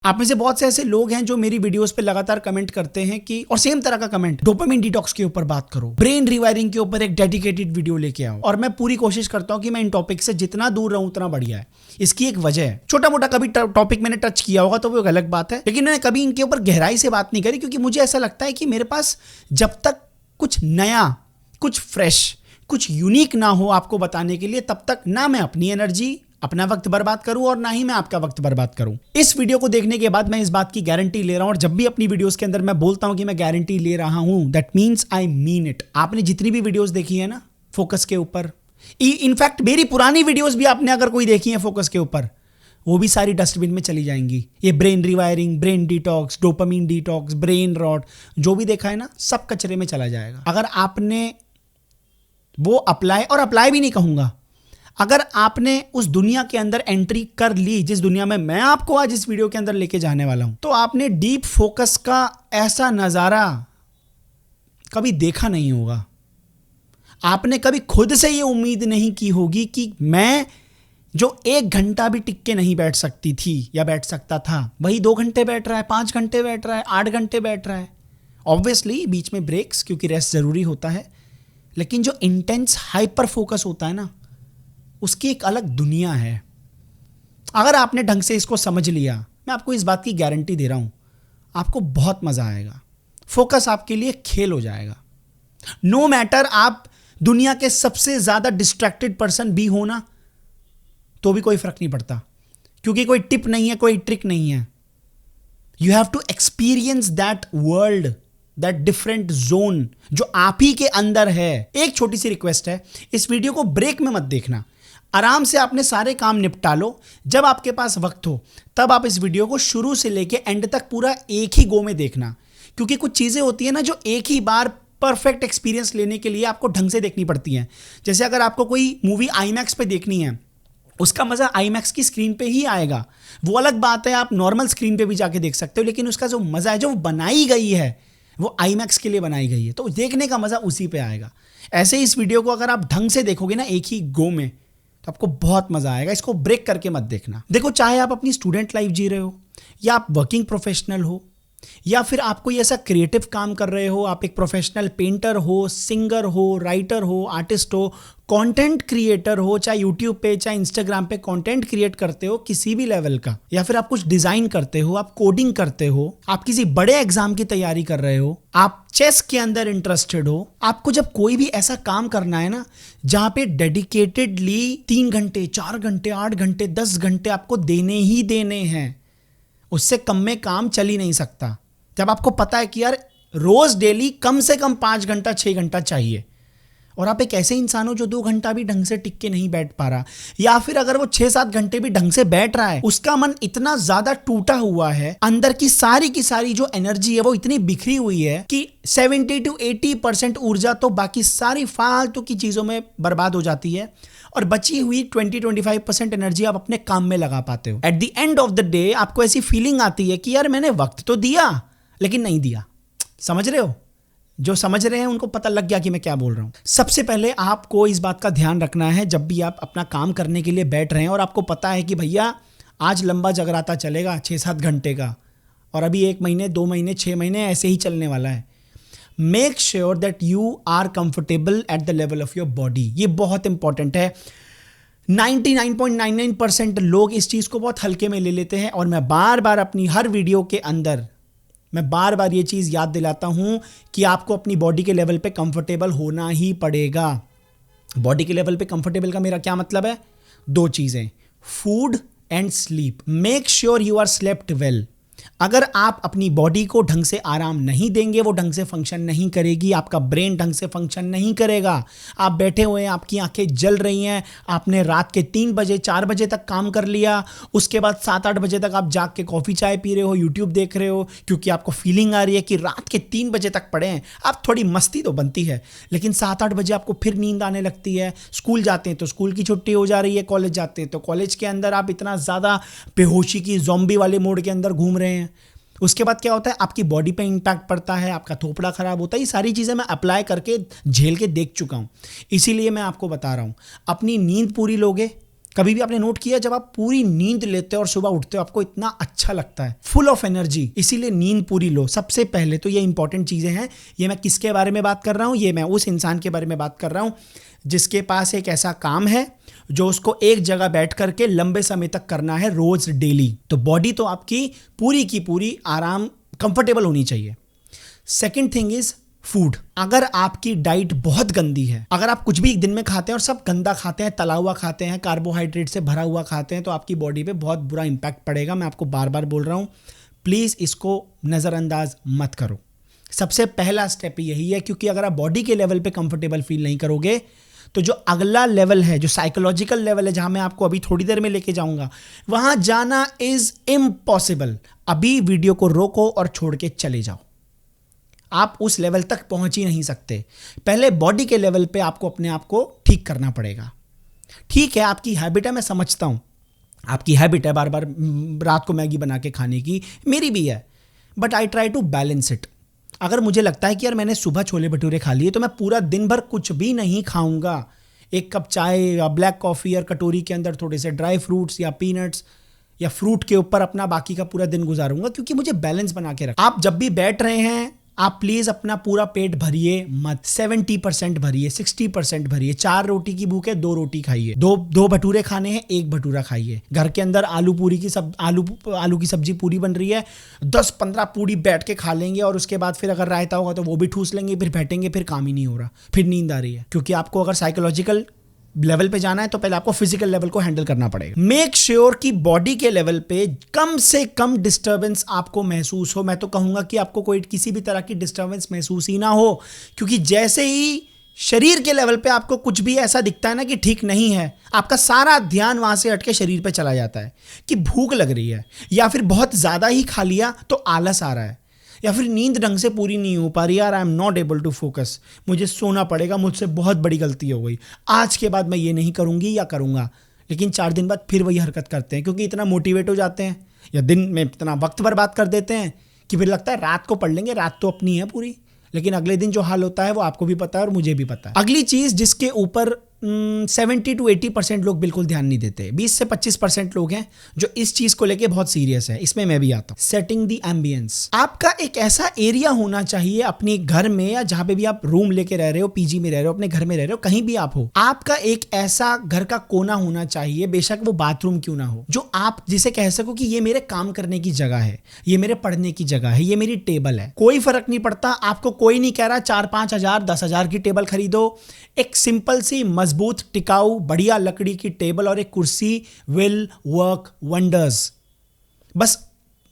आप में से बहुत से ऐसे लोग हैं जो मेरी वीडियोस पे लगातार कमेंट करते हैं कि, और सेम तरह का कमेंट, डोपामिन डिटॉक्स के ऊपर बात करो, ब्रेन रिवायरिंग के ऊपर एक डेडिकेटेड वीडियो लेके आओ। और मैं पूरी कोशिश करता हूं कि मैं इन टॉपिक से जितना दूर रहूं उतना बढ़िया है। इसकी एक वजह है, छोटा मोटा कभी टॉपिक मैंने टच किया होगा तो वो एक अलग बात है, लेकिन मैंने कभी इनके ऊपर गहराई से बात नहीं करी, क्योंकि मुझे ऐसा लगता है कि मेरे पास जब तक कुछ नया, कुछ फ्रेश, कुछ यूनिक ना हो आपको बताने के लिए, तब तक ना मैं अपनी एनर्जी, अपना वक्त बर्बाद करूं और ना ही मैं आपका वक्त बर्बाद करूं। इस वीडियो को देखने के बाद मैं इस बात की गारंटी ले रहा हूं, और जब भी अपनी वीडियोस के अंदर मैं बोलता हूं कि मैं गारंटी ले रहा हूं, that means I mean it. आपने जितनी भी वीडियोस देखी है ना फोकस के ऊपर, इनफैक्ट मेरी पुरानी वीडियोस भी आपने अगर कोई देखी है फोकस के ऊपर, वो भी सारी डस्टबिन में चली जाएंगी। ये brain rewiring, brain detox, dopamine detox, brain rot, जो भी देखा है ना, सब कचरे में चला जाएगा। अगर आपने वो अप्लाई भी नहीं कहूंगा, अगर आपने उस दुनिया के अंदर एंट्री कर ली जिस दुनिया में मैं आपको आज इस वीडियो के अंदर लेके जाने वाला हूं, तो आपने डीप फोकस का ऐसा नजारा कभी देखा नहीं होगा। आपने कभी खुद से ये उम्मीद नहीं की होगी कि मैं जो 1 घंटा भी टिक के नहीं बैठ सकती थी या बैठ सकता था, वही 2 घंटे बैठ रहा है, 5 घंटे बैठ रहा है, 8 घंटे बैठ रहा है। ऑब्वियसली बीच में ब्रेक्स, क्योंकि रेस्ट जरूरी होता है, लेकिन जो इंटेंस हाइपर फोकस होता है ना, उसकी एक अलग दुनिया है। अगर आपने ढंग से इसको समझ लिया, मैं आपको इस बात की गारंटी दे रहा हूं, आपको बहुत मजा आएगा। फोकस आपके लिए खेल हो जाएगा। नो मैटर आप दुनिया के सबसे ज्यादा डिस्ट्रैक्टेड पर्सन भी हो ना, तो भी कोई फर्क नहीं पड़ता, क्योंकि कोई टिप नहीं है, कोई ट्रिक नहीं है। You have to experience that world, that different zone जो आप ही के अंदर है। एक छोटी सी रिक्वेस्ट है, इस वीडियो को ब्रेक में मत देखना। आराम से आपने सारे काम निपटा लो, जब आपके पास वक्त हो तब आप इस वीडियो को शुरू से लेके एंड तक पूरा एक ही गो में देखना, क्योंकि कुछ चीजें होती है ना जो एक ही बार परफेक्ट एक्सपीरियंस लेने के लिए आपको ढंग से देखनी पड़ती हैं। जैसे अगर आपको कोई मूवी आईमैक्स पे देखनी है, उसका मजा आईमैक्स की स्क्रीन पे ही आएगा। वो अलग बात है, आप नॉर्मल स्क्रीन पे भी जाके देख सकते हो, लेकिन उसका जो मजा है, जो बनाई गई है, वो आईमैक्स के लिए बनाई गई है, तो देखने का मजा उसी पे आएगा। ऐसे ही इस वीडियो को अगर आप ढंग से देखोगे ना एक ही गो में, तो आपको बहुत मजा आएगा। इसको ब्रेक करके मत देखना। देखो, चाहे आप अपनी स्टूडेंट लाइफ जी रहे हो, या आप वर्किंग प्रोफेशनल हो, या फिर आप कोई ऐसा क्रिएटिव काम कर रहे हो, आप एक प्रोफेशनल पेंटर हो, सिंगर हो, राइटर हो, आर्टिस्ट हो, कंटेंट क्रिएटर हो, चाहे यूट्यूब पे चाहे इंस्टाग्राम पे कंटेंट क्रिएट करते हो किसी भी लेवल का, या फिर आप कुछ डिजाइन करते हो, आप कोडिंग करते हो, आप किसी बड़े एग्जाम की तैयारी कर रहे हो, आप चेस के अंदर इंटरेस्टेड हो, आपको जब कोई भी ऐसा काम करना है ना जहां पे डेडिकेटेडली 3 घंटे, 4 घंटे, 8 घंटे, 10 घंटे आपको देने ही देने हैं, उससे कम में काम चल ही नहीं सकता। जब आपको पता है कि यार रोज डेली कम से कम 5 घंटा 6 घंटा चाहिए, और आप एक ऐसे इंसान हो जो 2 घंटा भी ढंग से टिक के नहीं बैठ पा रहा, या फिर अगर वो 6-7 घंटे भी ढंग से बैठ रहा है, उसका मन इतना ज्यादा टूटा हुआ है, अंदर की सारी जो एनर्जी है वो इतनी बिखरी हुई है कि 70 to 80% ऊर्जा तो बाकी सारी फालतू की चीजों में बर्बाद हो जाती है, और बची हुई 20-25% एनर्जी आप अपने काम में लगा पाते हो। At the end of the day आपको ऐसी फीलिंग आती है कि यार मैंने वक्त तो दिया लेकिन नहीं दिया। समझ रहे हो? जो समझ रहे हैं उनको पता लग गया कि मैं क्या बोल रहा हूं। सबसे पहले आपको इस बात का ध्यान रखना है, जब भी आप अपना काम करने के लिए बैठ रहे हैं और आपको पता है कि भैया आज लंबा जगराता चलेगा 6-7 घंटे का, और अभी 1 महीने, 2 महीने, 6 महीने ऐसे ही चलने वाला है, make sure that you are comfortable at the level of your body. ये बहुत इंपॉर्टेंट है। 99.99% लोग इस चीज को बहुत हल्के में ले लेते हैं, और मैं बार बार अपनी हर वीडियो के अंदर मैं बार बार ये चीज याद दिलाता हूं कि आपको अपनी बॉडी के लेवल पे कंफर्टेबल होना ही पड़ेगा। बॉडी के लेवल पे कंफर्टेबल का मेरा क्या मतलब है? 2 चीजें, food and sleep. Make sure you are slept well. अगर आप अपनी बॉडी को ढंग से आराम नहीं देंगे, वो ढंग से फंक्शन नहीं करेगी, आपका ब्रेन ढंग से फंक्शन नहीं करेगा। आप बैठे हुए हैं, आपकी आंखें जल रही हैं, आपने रात के 3 बजे 4 बजे तक काम कर लिया, उसके बाद 7-8 बजे तक आप जाग के कॉफी चाय पी रहे हो, यूट्यूब देख रहे हो, क्योंकि आपको फीलिंग आ रही है कि रात के 3 बजे तक पड़े हैं। आप थोड़ी मस्ती तो बनती है, लेकिन 7-8 बजे आपको फिर नींद आने लगती है। स्कूल जाते हैं तो स्कूल की छुट्टी हो जा रही है, कॉलेज जाते हैं तो कॉलेज के अंदर आप इतना ज़्यादा बेहोशी की ज़ॉम्बी वाले मोड के अंदर घूम रहे हैं। उसके बाद क्या होता है? आपकी बॉडी पे इंपैक्ट पड़ता है, आपका थोपड़ा खराब होता है। ये सारी चीज़ें मैं अप्लाई करके झेल के देख चुका हूँ, इसीलिए मैं आपको बता रहा हूँ। अपनी नींद पूरी लोगे कभी भी आपने नोट किया जब आप पूरी नींद लेते हो और सुबह उठते हो आपको इतना अच्छा लगता है, फुल ऑफ एनर्जी। इसीलिए नींद पूरी लो। सबसे पहले तो ये इंपॉर्टेंट चीजें हैं। ये मैं किसके बारे में बात कर रहा हूं? ये मैं उस इंसान के बारे में बात कर रहा हूं जिसके पास एक ऐसा काम है जो उसको एक जगह बैठ करके लंबे समय तक करना है, रोज डेली। तो बॉडी तो आपकी पूरी की पूरी आराम कंफर्टेबल होनी चाहिए। Second thing is food. अगर आपकी डाइट बहुत गंदी है, अगर आप कुछ भी दिन में खाते हैं और सब गंदा खाते हैं, तला हुआ खाते हैं, कार्बोहाइड्रेट से भरा हुआ खाते हैं, तो आपकी बॉडी पे बहुत बुरा इंपैक्ट पड़ेगा। मैं आपको बार बार बोल रहा हूं, प्लीज इसको नजरअंदाज मत करो। सबसे पहला स्टेप यही है, क्योंकि अगर आप बॉडी के लेवल पे कंफर्टेबल फील नहीं करोगे तो जो अगला लेवल है, जो साइकोलॉजिकल लेवल है, जहां मैं आपको अभी थोड़ी देर में लेके जाऊंगा, वहां जाना इज इम्पॉसिबल। अभी वीडियो को रोको और छोड़ के चले जाओ। आप उस लेवल तक पहुंच ही नहीं सकते। पहले बॉडी के लेवल पे आपको अपने आप को ठीक करना पड़ेगा। ठीक है, आपकी हैबिट है, मैं समझता हूं आपकी हैबिट है बार बार रात को मैगी बना के खाने की, मेरी भी है, but I try to balance it. अगर मुझे लगता है कि यार मैंने सुबह छोले भटूरे खा लिए तो मैं पूरा दिन भर कुछ भी नहीं खाऊंगा। एक कप चाय या ब्लैक कॉफ़ी और कटोरी के अंदर थोड़े से ड्राई फ्रूट्स या पीनट्स या फ्रूट के ऊपर अपना बाकी का पूरा दिन गुजारूंगा, क्योंकि मुझे बैलेंस बना के रखना। आप जब भी बैठ रहे हैं आप प्लीज अपना पूरा पेट भरिए मत। 70% भरिए, 60% भरिए। 4 रोटी की भूख है, 2 रोटी खाइए। दो भटूरे खाने हैं, 1 भटूरा खाइए। घर के अंदर आलू की सब्जी पूरी बन रही है, 10-15 पूरी बैठ के खा लेंगे और उसके बाद फिर अगर रायता होगा तो वो भी ठूस लेंगे, फिर बैठेंगे, फिर काम ही नहीं हो रहा, फिर नींद आ रही है। क्योंकि आपको अगर साइकोलॉजिकल लेवल पे जाना है तो पहले आपको फिजिकल लेवल को हैंडल करना पड़ेगा। मेक श्योर कि बॉडी के लेवल पे कम से कम डिस्टर्बेंस आपको महसूस हो। मैं तो कहूंगा कि आपको कोई किसी भी तरह की डिस्टर्बेंस महसूस ही ना हो, क्योंकि जैसे ही शरीर के लेवल पे आपको कुछ भी ऐसा दिखता है ना कि ठीक नहीं है, आपका सारा ध्यान वहां से हट के शरीर पे चला जाता है कि भूख लग रही है, या फिर बहुत ज्यादा ही खा लिया तो आलस आ रहा है, या फिर नींद ढंग से पूरी नहीं हो पा रही, यार I am not able to focus, मुझे सोना पड़ेगा, मुझसे बहुत बड़ी गलती हो गई, आज के बाद मैं ये नहीं करूंगी या करूंगा। लेकिन 4 दिन बाद फिर वही हरकत करते हैं, क्योंकि इतना मोटिवेट हो जाते हैं या दिन में इतना वक्त बर्बाद कर देते हैं कि फिर लगता है रात को पढ़ लेंगे, रात तो अपनी है पूरी। लेकिन अगले दिन जो हाल होता है वो आपको भी पता है और मुझे भी पता है। अगली चीज जिसके ऊपर 70 to 80% लोग बिल्कुल ध्यान नहीं देते, 20 से 25% लोग हैं जो इस चीज को लेके बहुत सीरियस है। इसमें मैं भी आता हूं। Setting the ambience. आपका एक ऐसा एरिया होना चाहिए अपने घर में, या जहां पे भी आप रूम लेके रह रहे हो, पीजी में रह रहे हो, अपने घर में रह रहे हो, कहीं भी आप हो, आपका एक ऐसा घर का कोना होना चाहिए, बेशक वो बाथरूम क्यों ना हो, जो आप जिसे कह सको कि ये मेरे काम करने की जगह है, ये मेरे पढ़ने की जगह है, ये मेरी टेबल है। कोई फर्क नहीं पड़ता, आपको कोई नहीं कह रहा 4-5 हजार 10 हजार की टेबल खरीदो। एक सिंपल सी मजबूत टिकाऊ बढ़िया लकड़ी की टेबल और एक कुर्सी विल वर्क वंडर्स। बस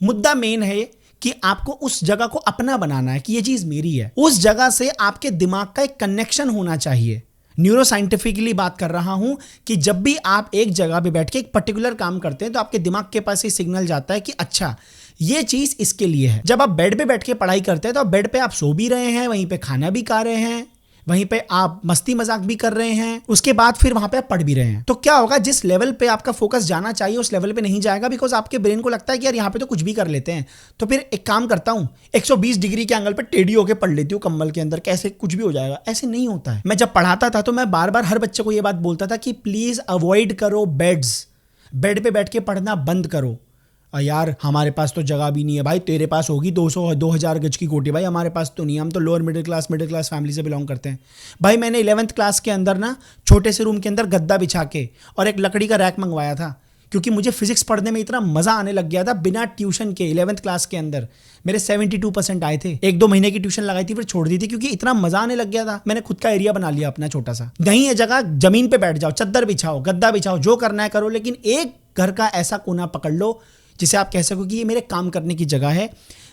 मुद्दा मेन है कि आपको उस जगह को अपना बनाना है कि ये चीज मेरी है। उस जगह से आपके दिमाग का एक कनेक्शन होना चाहिए। न्यूरो साइंटिफिकली बात कर रहा हूं कि जब भी आप एक जगह पे बैठ के एक पर्टिकुलर काम करते हैं तो आपके दिमाग के पास ये सिग्नल जाता है कि अच्छा ये चीज इसके लिए है। जब आप बेड पे बैठ के पढ़ाई करते हैं तो आप बेड पे आप सो भी रहे हैं, वहीं पे खाना भी खा रहे हैं, वहीं पे आप मस्ती मजाक भी कर रहे हैं, उसके बाद फिर वहां पे आप पढ़ भी रहे हैं। तो क्या होगा, जिस लेवल पे आपका फोकस जाना चाहिए उस लेवल पे नहीं जाएगा, बिकॉज आपके ब्रेन को लगता है कि यार यहाँ पे तो कुछ भी कर लेते हैं, तो फिर एक काम करता हूँ 120 डिग्री के एंगल पे टेढ़ी होकर पढ़ लेती हूँ कंबल के अंदर, कैसे कुछ भी हो जाएगा। ऐसे नहीं होता है। मैं जब पढ़ाता था तो मैं बार बार हर बच्चे को ये बात बोलता था कि प्लीज अवॉइड करो बेड्स, बेड पे बैठ के पढ़ना बंद करो। यार हमारे पास तो जगह भी नहीं है। भाई तेरे पास होगी 200-2000 गज की कोठी, भाई हमारे पास तो नहीं, हम तो लोअर मिडिल क्लास फैमिली से बिलोंग करते हैं। भाई मैंने 11th क्लास के अंदर ना छोटे से रूम के अंदर गद्दा बिछा के और एक लकड़ी का रैक मंगवाया था, क्योंकि मुझे फिजिक्स पढ़ने में इतना मजा आने लग गया था बिना ट्यूशन के। 11th क्लास के अंदर मेरे 72% आए थे। 1-2 महीने की ट्यूशन लगाई थी फिर छोड़ दी थी, क्योंकि इतना मजा आने लग गया था। मैंने खुद का एरिया बना लिया अपना छोटा सा। नहीं है जगह, जमीन पे बैठ जाओ, चद्दर बिछाओ, गद्दा बिछाओ, जो करना है करो, लेकिन एक घर का ऐसा कोना पकड़ लो जिसे आप कह सको कि ये मेरे काम करने की जगह है,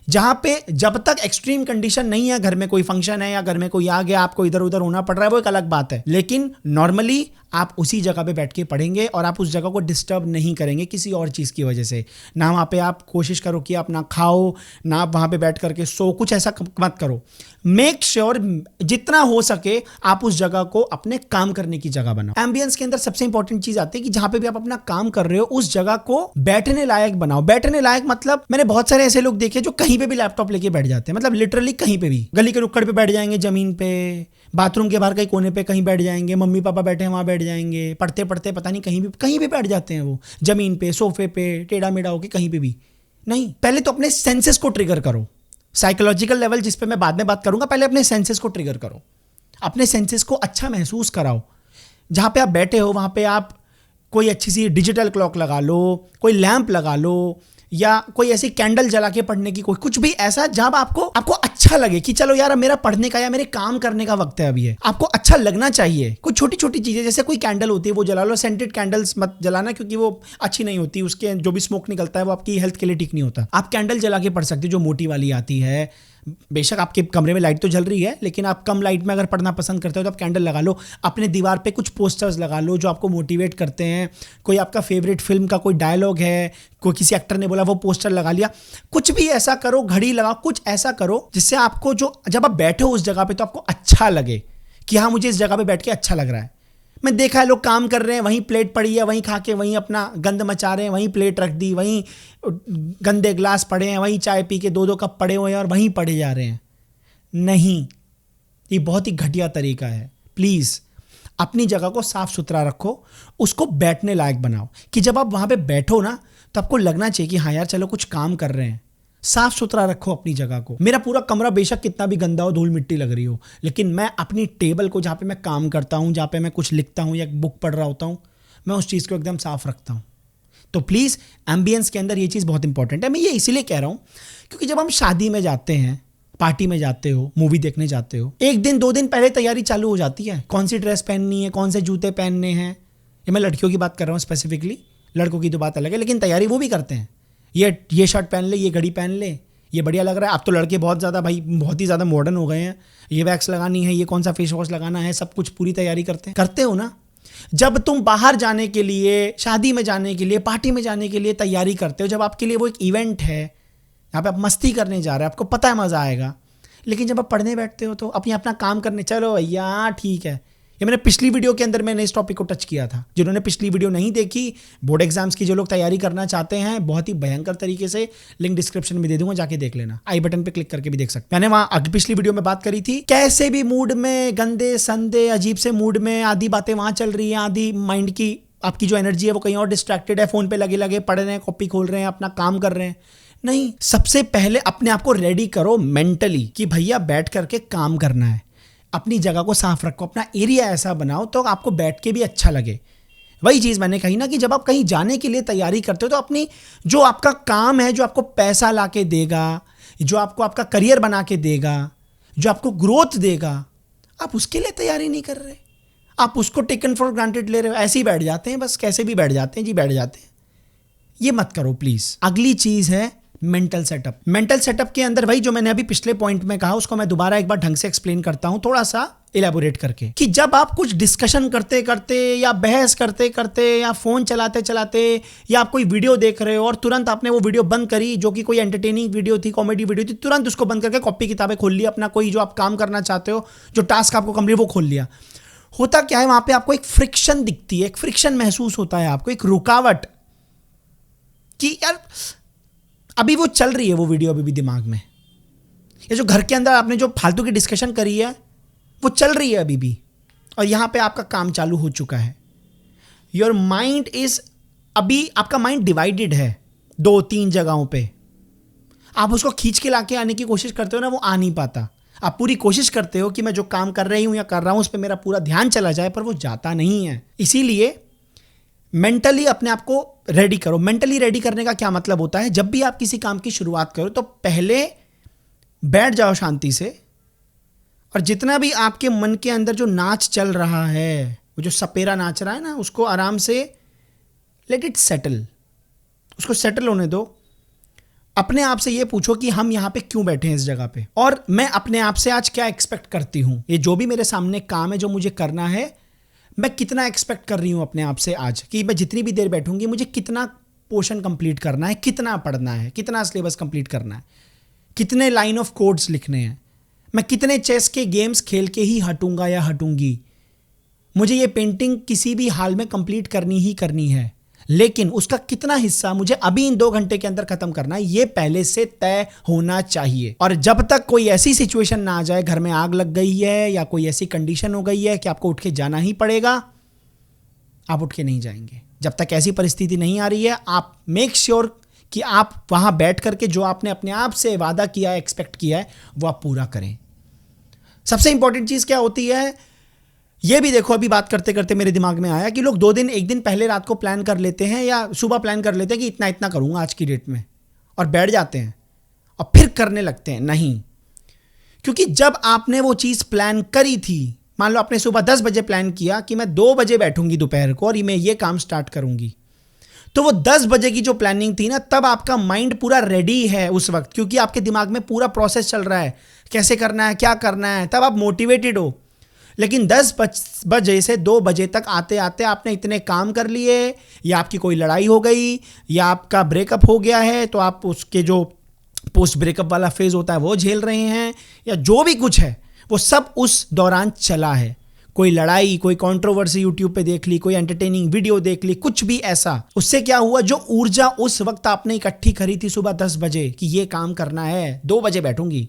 जहां पे जब तक एक्सट्रीम कंडीशन नहीं है, घर में कोई फंक्शन है या घर में कोई आ गया, आपको इधर उधर होना पड़ रहा है, वो एक अलग बात है, लेकिन नॉर्मली आप उसी जगह पे बैठ के पढ़ेंगे और आप उस जगह को डिस्टर्ब नहीं करेंगे किसी और चीज़ की वजह से। ना वहाँ पे आप कोशिश करो कि आप ना खाओ, ना आप वहाँ पे बैठ करके सो, कुछ ऐसा मत करो। मेक श्योर जितना हो सके आप उस जगह को अपने काम करने की जगह बनाओ। एम्बियंस के अंदर सबसे इंपॉर्टेंट चीज आती है कि जहाँ पे भी आप अपना काम कर रहे हो उस जगह को बैठने लायक बनाओ। बैठने लायक मतलब मैंने बहुत सारे ऐसे लोग देखे जो कहीं पे भी लैपटॉप लेके बैठ जाते हैं, मतलब लिटरली कहीं पे भी, गली के नुक्कड़ पे बैठ जाएंगे, जमीन पे, बाथरूम के बाहर कहीं कोने पे कहीं बैठ जाएंगे, मम्मी पापा बैठे हैं वहां बैठ जाएंगे, पढ़ते पढ़ते पता नहीं कहीं भी बैठ जाते हैं, वो जमीन पे, सोफे पे, टेढ़ा मेढ़ा होके कहीं पे भी नहीं। पहले तो अपने सेंसेस को ट्रिगर करो, साइकोलॉजिकल लेवल जिस पे मैं बाद में बात करूंगा, पहले अपने सेंसेस को ट्रिगर करो, अपने सेंसेस को अच्छा महसूस कराओ। जहाँ पे आप बैठे हो वहाँ पे आप कोई अच्छी सी डिजिटल क्लॉक लगा लो, कोई लैंप लगा लो, या कोई ऐसी कैंडल जला के पढ़ने की, कोई कुछ भी ऐसा जहां आपको अच्छा लगे कि चलो यार मेरा पढ़ने का या मेरे काम करने का वक्त है अभी है। आपको अच्छा लगना चाहिए। कुछ छोटी छोटी चीजें, जैसे कोई कैंडल होती है वो जला लो। सेंटेड कैंडल्स मत जलाना क्योंकि वो अच्छी नहीं होती, उसके जो भी स्मोक निकलता है वो आपकी हेल्थ के लिए ठीक नहीं होता। आप कैंडल जला के पढ़ सकते हो जो मोटी वाली आती है। बेशक आपके कमरे में लाइट तो जल रही है, लेकिन आप कम लाइट में अगर पढ़ना पसंद करते हो तो आप कैंडल लगा लो। अपने दीवार पे कुछ पोस्टर्स लगा लो जो आपको मोटिवेट करते हैं। कोई आपका फेवरेट फिल्म का कोई डायलॉग है, कोई किसी एक्टर ने बोला, वो पोस्टर लगा लिया। कुछ भी ऐसा करो, घड़ी लगाओ, कुछ ऐसा करो जिससे आपको जब आप बैठे हो उस जगह पे तो आपको अच्छा लगे कि हाँ मुझे इस जगह पे बैठ के अच्छा लग रहा है। मैं देखा है लोग काम कर रहे हैं, वहीं प्लेट पड़ी है, वहीं खा के वहीं अपना गंद मचा रहे हैं, वहीं प्लेट रख दी, वहीं गंदे ग्लास पड़े हैं, वहीं चाय पी के 2-2 कप पड़े हुए हैं और वहीं पड़े जा रहे हैं। नहीं, ये बहुत ही घटिया तरीका है। प्लीज़ अपनी जगह को साफ सुथरा रखो, उसको बैठने लायक बनाओ कि जब आप वहाँ पे बैठो ना तो आपको लगना चाहिए कि हाँ यार चलो कुछ काम कर रहे हैं। साफ सुथरा रखो अपनी जगह को। मेरा पूरा कमरा बेशक कितना भी गंदा हो, धूल मिट्टी लग रही हो, लेकिन मैं अपनी टेबल को, जहाँ पे मैं काम करता हूँ, जहाँ पे मैं कुछ लिखता हूँ या बुक पढ़ रहा होता हूँ, मैं उस चीज़ को एकदम साफ रखता हूँ। तो प्लीज़ एम्बियंस के अंदर ये चीज़ बहुत इंपॉर्टेंट है। मैं ये इसीलिए कह रहा हूँ क्योंकि जब हम शादी में जाते हैं, पार्टी में जाते हो, मूवी देखने जाते हो, 1 दिन 2 दिन पहले तैयारी चालू हो जाती है। कौन सी ड्रेस पहननी है, कौन से जूते पहनने हैं। ये मैं लड़कियों की बात कर रहा हूँ स्पेसिफिकली, लड़कों की तो बात अलग है, लेकिन तैयारी वो भी करते हैं। ये शर्ट पहन ले, ये घड़ी पहन ले, ये बढ़िया लग रहा है। अब तो लड़के बहुत ज़्यादा भाई बहुत ही ज़्यादा मॉडर्न हो गए हैं। ये वैक्स लगानी है, ये कौन सा फेस वॉश लगाना है, सब कुछ पूरी तैयारी करते हो ना। जब तुम बाहर जाने के लिए, शादी में जाने के लिए, पार्टी में जाने के लिए तैयारी करते हो, जब आपके लिए वो एक इवेंट है, यहाँ पे आप मस्ती करने जा रहे हो, आपको पता है मज़ा आएगा, लेकिन जब आप पढ़ने बैठते हो तो अपना काम करने, चलो भैया ठीक है। ये मैंने पिछली वीडियो के अंदर मैंने इस टॉपिक को टच किया था। जिन्होंने पिछली वीडियो नहीं देखी, बोर्ड एग्जाम्स की जो लोग तैयारी करना चाहते हैं बहुत ही भयंकर तरीके से, लिंक डिस्क्रिप्शन में दे दूंगा, जाके देख लेना। आई बटन पे क्लिक करके भी देख सकते हैं। मैंने वहाँ पिछली वीडियो में बात करी थी कैसे भी मूड में, गंदे संदे अजीब से मूड में आधी बातें वहाँ चल रही हैं, आधी माइंड की आपकी जो एनर्जी है वो कहीं और डिस्ट्रैक्टेड है, फोन पे लगे पढ़ रहे हैं, कॉपी खोल रहे हैं, अपना काम कर रहे हैं। नहीं, सबसे पहले अपने आप को रेडी करो मेंटली कि भैया बैठ करके काम करना है। अपनी जगह को साफ रखो, अपना एरिया ऐसा बनाओ तो आपको बैठ के भी अच्छा लगे। वही चीज़ मैंने कही ना कि जब आप कहीं जाने के लिए तैयारी करते हो तो अपनी जो आपका काम है, जो आपको पैसा ला के देगा, जो आपको आपका करियर बना के देगा, जो आपको ग्रोथ देगा, आप उसके लिए तैयारी नहीं कर रहे। आप उसको टेकन फॉर ग्रांटेड ले रहे हो, ऐसे ही बैठ जाते हैं, बस कैसे भी बैठ जाते हैं जी, बैठ जाते हैं। ये मत करो प्लीज़। अगली चीज़ है मेंटल सेटअप। मेंटल सेटअप के अंदर भाई जो मैंने अभी पिछले पॉइंट में कहा उसको मैं दोबारा एक बार ढंग से एक्सप्लेन करता हूं, थोड़ा सा इलेबोरेट करके, कि जब आप कुछ डिस्कशन करते करते या बहस करते करते या फोन चलाते चलाते या आप कोई वीडियो देख रहे हो और तुरंत आपने वो वीडियो बंद करी, जो कि कोई एंटरटेनिंग वीडियो थी, कॉमेडी वीडियो थी, तुरंत उसको बंद करके कॉपी किताबें खोल लिया, अपना कोई जो आप काम करना चाहते हो, जो टास्क आपको कंप्लीट, वो खोल लिया। होता क्या है, वहां पे आपको एक फ्रिक्शन दिखती है, एक फ्रिक्शन महसूस होता है, आपको एक रुकावट कि यार अभी वो चल रही है वो वीडियो, अभी भी दिमाग में, ये जो घर के अंदर आपने जो फालतू की डिस्कशन करी है वो चल रही है अभी भी, और यहाँ पे आपका काम चालू हो चुका है। योर माइंड इज, अभी आपका माइंड डिवाइडेड है 2-3 जगहों पे। आप उसको खींच के लाके आने की कोशिश करते हो ना, वो आ नहीं पाता। आप पूरी कोशिश करते हो कि मैं जो काम कर रही हूँ या कर रहा हूँ उस पर मेरा पूरा ध्यान चला जाए, पर वो जाता नहीं है। इसीलिए मेंटली अपने आप को रेडी करो। मेंटली रेडी करने का क्या मतलब होता है, जब भी आप किसी काम की शुरुआत करो तो पहले बैठ जाओ शांति से, और जितना भी आपके मन के अंदर जो नाच चल रहा है, वो जो सपेरा नाच रहा है ना, उसको आराम से लेट इट सेटल, उसको सेटल होने दो। अपने आप से ये पूछो कि हम यहाँ पे क्यों बैठे हैं इस जगह पे, और मैं अपने आप से आज क्या एक्सपेक्ट करती हूँ। ये जो भी मेरे सामने काम है जो मुझे करना है, मैं कितना एक्सपेक्ट कर रही हूँ अपने आप से आज, कि मैं जितनी भी देर बैठूंगी मुझे कितना पोर्शन कंप्लीट करना है, कितना पढ़ना है, कितना सिलेबस कंप्लीट करना है, कितने लाइन ऑफ कोड्स लिखने हैं, मैं कितने चेस के गेम्स खेल के ही हटूंगा या हटूंगी, मुझे ये पेंटिंग किसी भी हाल में कंप्लीट करनी ही करनी है, लेकिन उसका कितना हिस्सा मुझे अभी इन 2 घंटे के अंदर खत्म करना है, ये पहले से तय होना चाहिए। और जब तक कोई ऐसी सिचुएशन ना आ जाए, घर में आग लग गई है या कोई ऐसी कंडीशन हो गई है कि आपको उठ के जाना ही पड़ेगा, आप उठ के नहीं जाएंगे। जब तक ऐसी परिस्थिति नहीं आ रही है, आप मेक श्योर कि आप वहां बैठ करके जो आपने अपने आप से वादा किया है, एक्सपेक्ट किया है, वो आप पूरा करें। सबसे इंपॉर्टेंट चीज क्या होती है, ये भी देखो, अभी बात करते करते मेरे दिमाग में आया कि लोग 2 दिन 1 दिन पहले रात को प्लान कर लेते हैं या सुबह प्लान कर लेते हैं कि इतना इतना करूंगा आज की डेट में, और बैठ जाते हैं और फिर करने लगते हैं। नहीं, क्योंकि जब आपने वो चीज प्लान करी थी, मान लो आपने सुबह 10 बजे प्लान किया कि मैं 2 बजे बैठूंगी दोपहर को और मैं ये काम स्टार्ट करूंगी, तो वो 10 बजे की जो प्लानिंग थी ना, तब आपका माइंड पूरा रेडी है उस वक्त, क्योंकि आपके दिमाग में पूरा प्रोसेस चल रहा है, कैसे करना है, क्या करना है, तब आप मोटिवेटेड हो। लेकिन 10 बजे से 2 बजे तक आते आते आपने इतने काम कर लिए, या आपकी कोई लड़ाई हो गई, या आपका ब्रेकअप हो गया है, तो आप उसके जो पोस्ट ब्रेकअप वाला फेज होता है वो झेल रहे हैं, या जो भी कुछ है वो सब उस दौरान चला है। कोई लड़ाई, कोई कंट्रोवर्सी यूट्यूब पे देख ली, कोई एंटरटेनिंग वीडियो देख ली, कुछ भी ऐसा। उससे क्या हुआ, जो ऊर्जा उस वक्त आपने इकट्ठी करी थी सुबह 10 बजे कि ये काम करना है, 2 बजे बैठूंगी,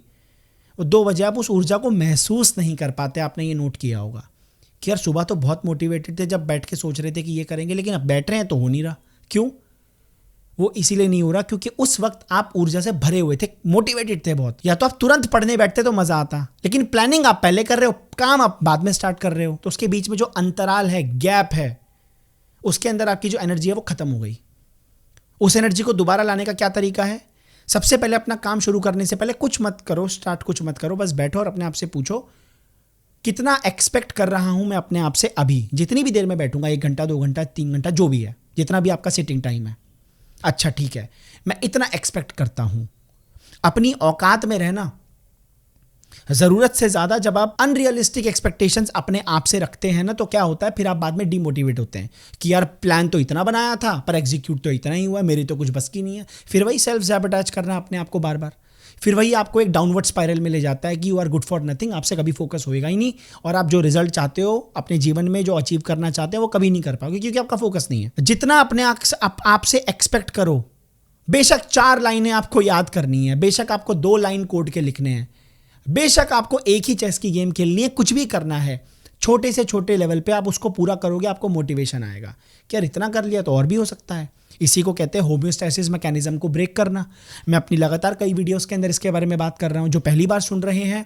वो 2 बजे आप उस ऊर्जा को महसूस नहीं कर पाते। आपने ये नोट किया होगा कि यार सुबह तो बहुत मोटिवेटेड थे, जब बैठ के सोच रहे थे कि ये करेंगे, लेकिन अब बैठ रहे हैं तो हो नहीं रहा। क्यों? वो इसीलिए नहीं हो रहा क्योंकि उस वक्त आप ऊर्जा से भरे हुए थे, मोटिवेटेड थे बहुत। या तो आप तुरंत पढ़ने बैठते तो मजा आता, लेकिन प्लानिंग आप पहले कर रहे हो, काम आप बाद में स्टार्ट कर रहे हो, तो उसके बीच में जो अंतराल है, गैप है, उसके अंदर आपकी जो एनर्जी है वो खत्म हो गई। उस एनर्जी को दोबारा लाने का क्या तरीका है? सबसे पहले अपना काम शुरू करने से पहले कुछ मत करो, स्टार्ट कुछ मत करो, बस बैठो और अपने आप से पूछो कितना एक्सपेक्ट कर रहा हूं मैं अपने आप से अभी, जितनी भी देर में बैठूंगा, 1 घंटा 2 घंटा 3 घंटा जो भी है, जितना भी आपका सिटिंग टाइम है। अच्छा ठीक है, मैं इतना एक्सपेक्ट करता हूं। अपनी औकात में रहना। जरूरत से ज्यादा जब आप अनरियलिस्टिक एक्सपेक्टेशंस अपने आप से रखते हैं ना, तो क्या होता है, फिर आप बाद में डिमोटिवेट होते हैं कि यार प्लान तो इतना बनाया था पर एग्जीक्यूट तो इतना ही हुआ, मेरी तो कुछ बस की नहीं है। फिर वही सेल्फ सैबोटेज करना अपने आप को बार बार, फिर वही आपको एक डाउनवर्ड स्पाइरल में ले जाता है कि you are good for nothing. आपसे कभी फोकस होएगा ही नहीं, और आप जो रिजल्ट चाहते हो अपने जीवन में, जो अचीव करना चाहते हो, वो कभी नहीं कर पाओगे क्योंकि आपका फोकस नहीं है। जितना अपने आप से एक्सपेक्ट करो, बेशक 4 लाइनें आपको याद करनी है, बेशक आपको 2 लाइन कोड के लिखने हैं, बेशक आपको एक ही चेस की गेम खेलनी है, कुछ भी करना है, छोटे से छोटे लेवल पे आप उसको पूरा करोगे, आपको मोटिवेशन आएगा कि यार इतना कर लिया तो और भी हो सकता है। इसी को कहते हैं होम्योस्टैसिस मैकेनिज्म को ब्रेक करना। मैं अपनी लगातार कई वीडियोस के अंदर इसके बारे में बात कर रहा हूं। जो पहली बार सुन रहे हैं,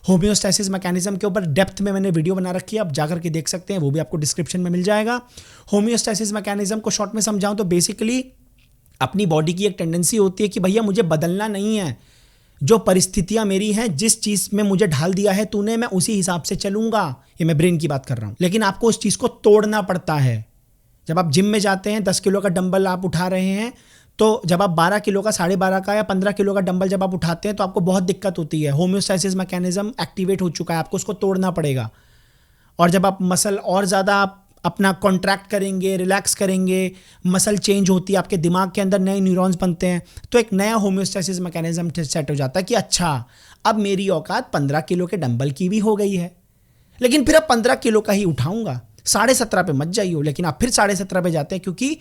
होम्योस्टैसिस मैकेनिज्म के ऊपर डेप्थ में मैंने वीडियो बना रखी है, आप जाकर के देख सकते हैं, वो भी आपको डिस्क्रिप्शन में मिल जाएगा। होम्योस्टैसिस मैकेनिज्म को शॉर्ट में समझाऊं तो बेसिकली अपनी बॉडी की एक टेंडेंसी होती है कि भैया मुझे बदलना नहीं है, जो परिस्थितियां मेरी हैं, जिस चीज में मुझे ढाल दिया है तूने, मैं उसी हिसाब से चलूंगा। ये मैं ब्रेन की बात कर रहा हूं। लेकिन आपको उस चीज को तोड़ना पड़ता है। जब आप जिम में जाते हैं, 10 किलो का डंबल आप उठा रहे हैं, तो जब आप 12 किलो का, 12.5 का या 15 किलो का डंबल जब आप उठाते हैं तो आपको बहुत दिक्कत होती है। होम्योस्टैसिस मैकेनिज्म एक्टिवेट हो चुका है, आपको उसको तोड़ना पड़ेगा। और जब आप मसल और ज़्यादा आप अपना कॉन्ट्रैक्ट करेंगे, रिलैक्स करेंगे, मसल चेंज होती है, आपके दिमाग के अंदर नए न्यूरॉन्स बनते हैं, तो एक नया होम्योस्टैसिस मैकेनिज्म सेट हो जाता है कि अच्छा अब मेरी औकात 15 किलो के डंबल की भी हो गई है, लेकिन फिर अब 15 किलो का ही उठाऊंगा। 17.5 पे मत जाइए, लेकिन आप फिर 17.5 पे जाते हैं क्योंकि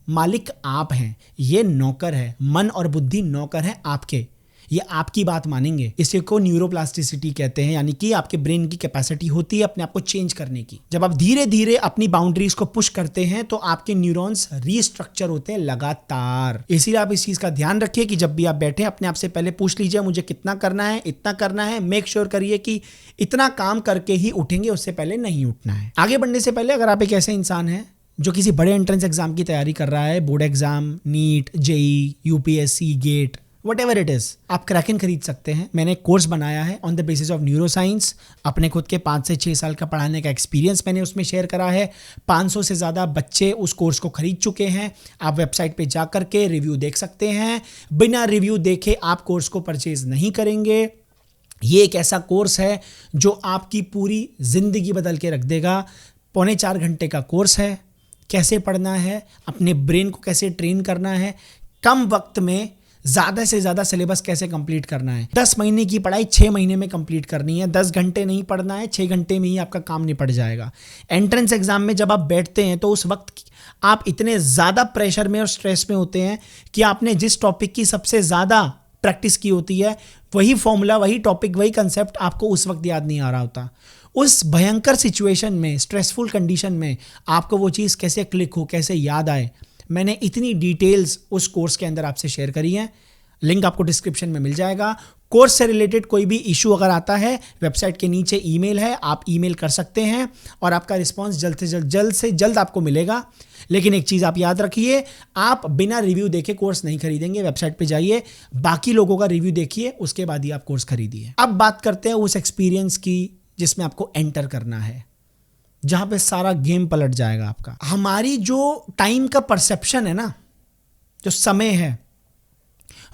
मालिक आप हैं, ये नौकर है, मन और बुद्धि नौकर है आपके, ये आपकी बात मानेंगे। इसी को न्यूरोप्लास्टिसिटी कहते हैं, यानी कि आपके ब्रेन की कैपेसिटी होती है अपने आप को चेंज करने की। जब आप धीरे धीरे अपनी बाउंड्रीज को पुश करते हैं तो आपके न्यूरॉन्स रीस्ट्रक्चर होते हैं लगातार। इसीलिए आप इस चीज का ध्यान रखिए कि जब भी आप बैठे अपने आप से पहले पूछ लीजिए मुझे कितना करना है, इतना करना है। मेक श्योर करिए कि इतना काम करके ही उठेंगे, उससे पहले नहीं उठना है। आगे बढ़ने से पहले अगर आप एक ऐसे इंसान हैं जो किसी बड़े एंट्रेंस एग्जाम की तैयारी कर रहा है, board exam, NEET, JEE, UPSC, GATE, whatever it is, आप क्रैकन खरीद सकते हैं। मैंने एक कोर्स बनाया है on the basis of neuroscience. अपने खुद के 5 से 6 साल का पढ़ाने का एक्सपीरियंस मैंने उसमें शेयर करा है। 500 से ज़्यादा बच्चे उस कोर्स को खरीद चुके हैं। आप वेबसाइट पे जा करके रिव्यू देख सकते हैं। बिना रिव्यू देखे आप कोर्स को परचेज नहीं करेंगे। ये एक ऐसा कोर्स है जो आपकी पूरी ज़िंदगी बदल के रख देगा। 3.25 घंटे का कोर्स है। कैसे पढ़ना है, अपने ब्रेन को कैसे ट्रेन करना है, कम वक्त में ज़्यादा से ज़्यादा सिलेबस कैसे कंप्लीट करना है। 10 महीने की पढ़ाई 6 महीने में कंप्लीट करनी है। 10 घंटे नहीं पढ़ना है, 6 घंटे में ही आपका काम निपट जाएगा। एंट्रेंस एग्जाम में जब आप बैठते हैं तो उस वक्त आप इतने ज़्यादा प्रेशर में और स्ट्रेस में होते हैं कि आपने जिस टॉपिक की सबसे ज़्यादा प्रैक्टिस की होती है, वही फॉर्मूला, वही टॉपिक, वही कंसेप्ट आपको उस वक्त याद नहीं आ रहा होता। उस भयंकर सिचुएशन में, स्ट्रेसफुल कंडीशन में आपको वो चीज़ कैसे क्लिक हो, कैसे याद आए, मैंने इतनी डिटेल्स उस कोर्स के अंदर आपसे शेयर करी हैं। लिंक आपको डिस्क्रिप्शन में मिल जाएगा। कोर्स से रिलेटेड कोई भी इशू अगर आता है, वेबसाइट के नीचे ईमेल है, आप ईमेल कर सकते हैं और आपका रिस्पांस जल्द से जल्द आपको मिलेगा। लेकिन एक चीज़ आप याद रखिए, आप बिना रिव्यू देखे कोर्स नहीं खरीदेंगे। वेबसाइट पे जाइए, बाकी लोगों का रिव्यू देखिए, उसके बाद ही आप कोर्स खरीदिए। अब बात करते हैं उस एक्सपीरियंस की जिसमें आपको एंटर करना है, जहाँ पे सारा गेम पलट जाएगा आपका। हमारी जो टाइम का परसेप्शन है ना, जो समय है,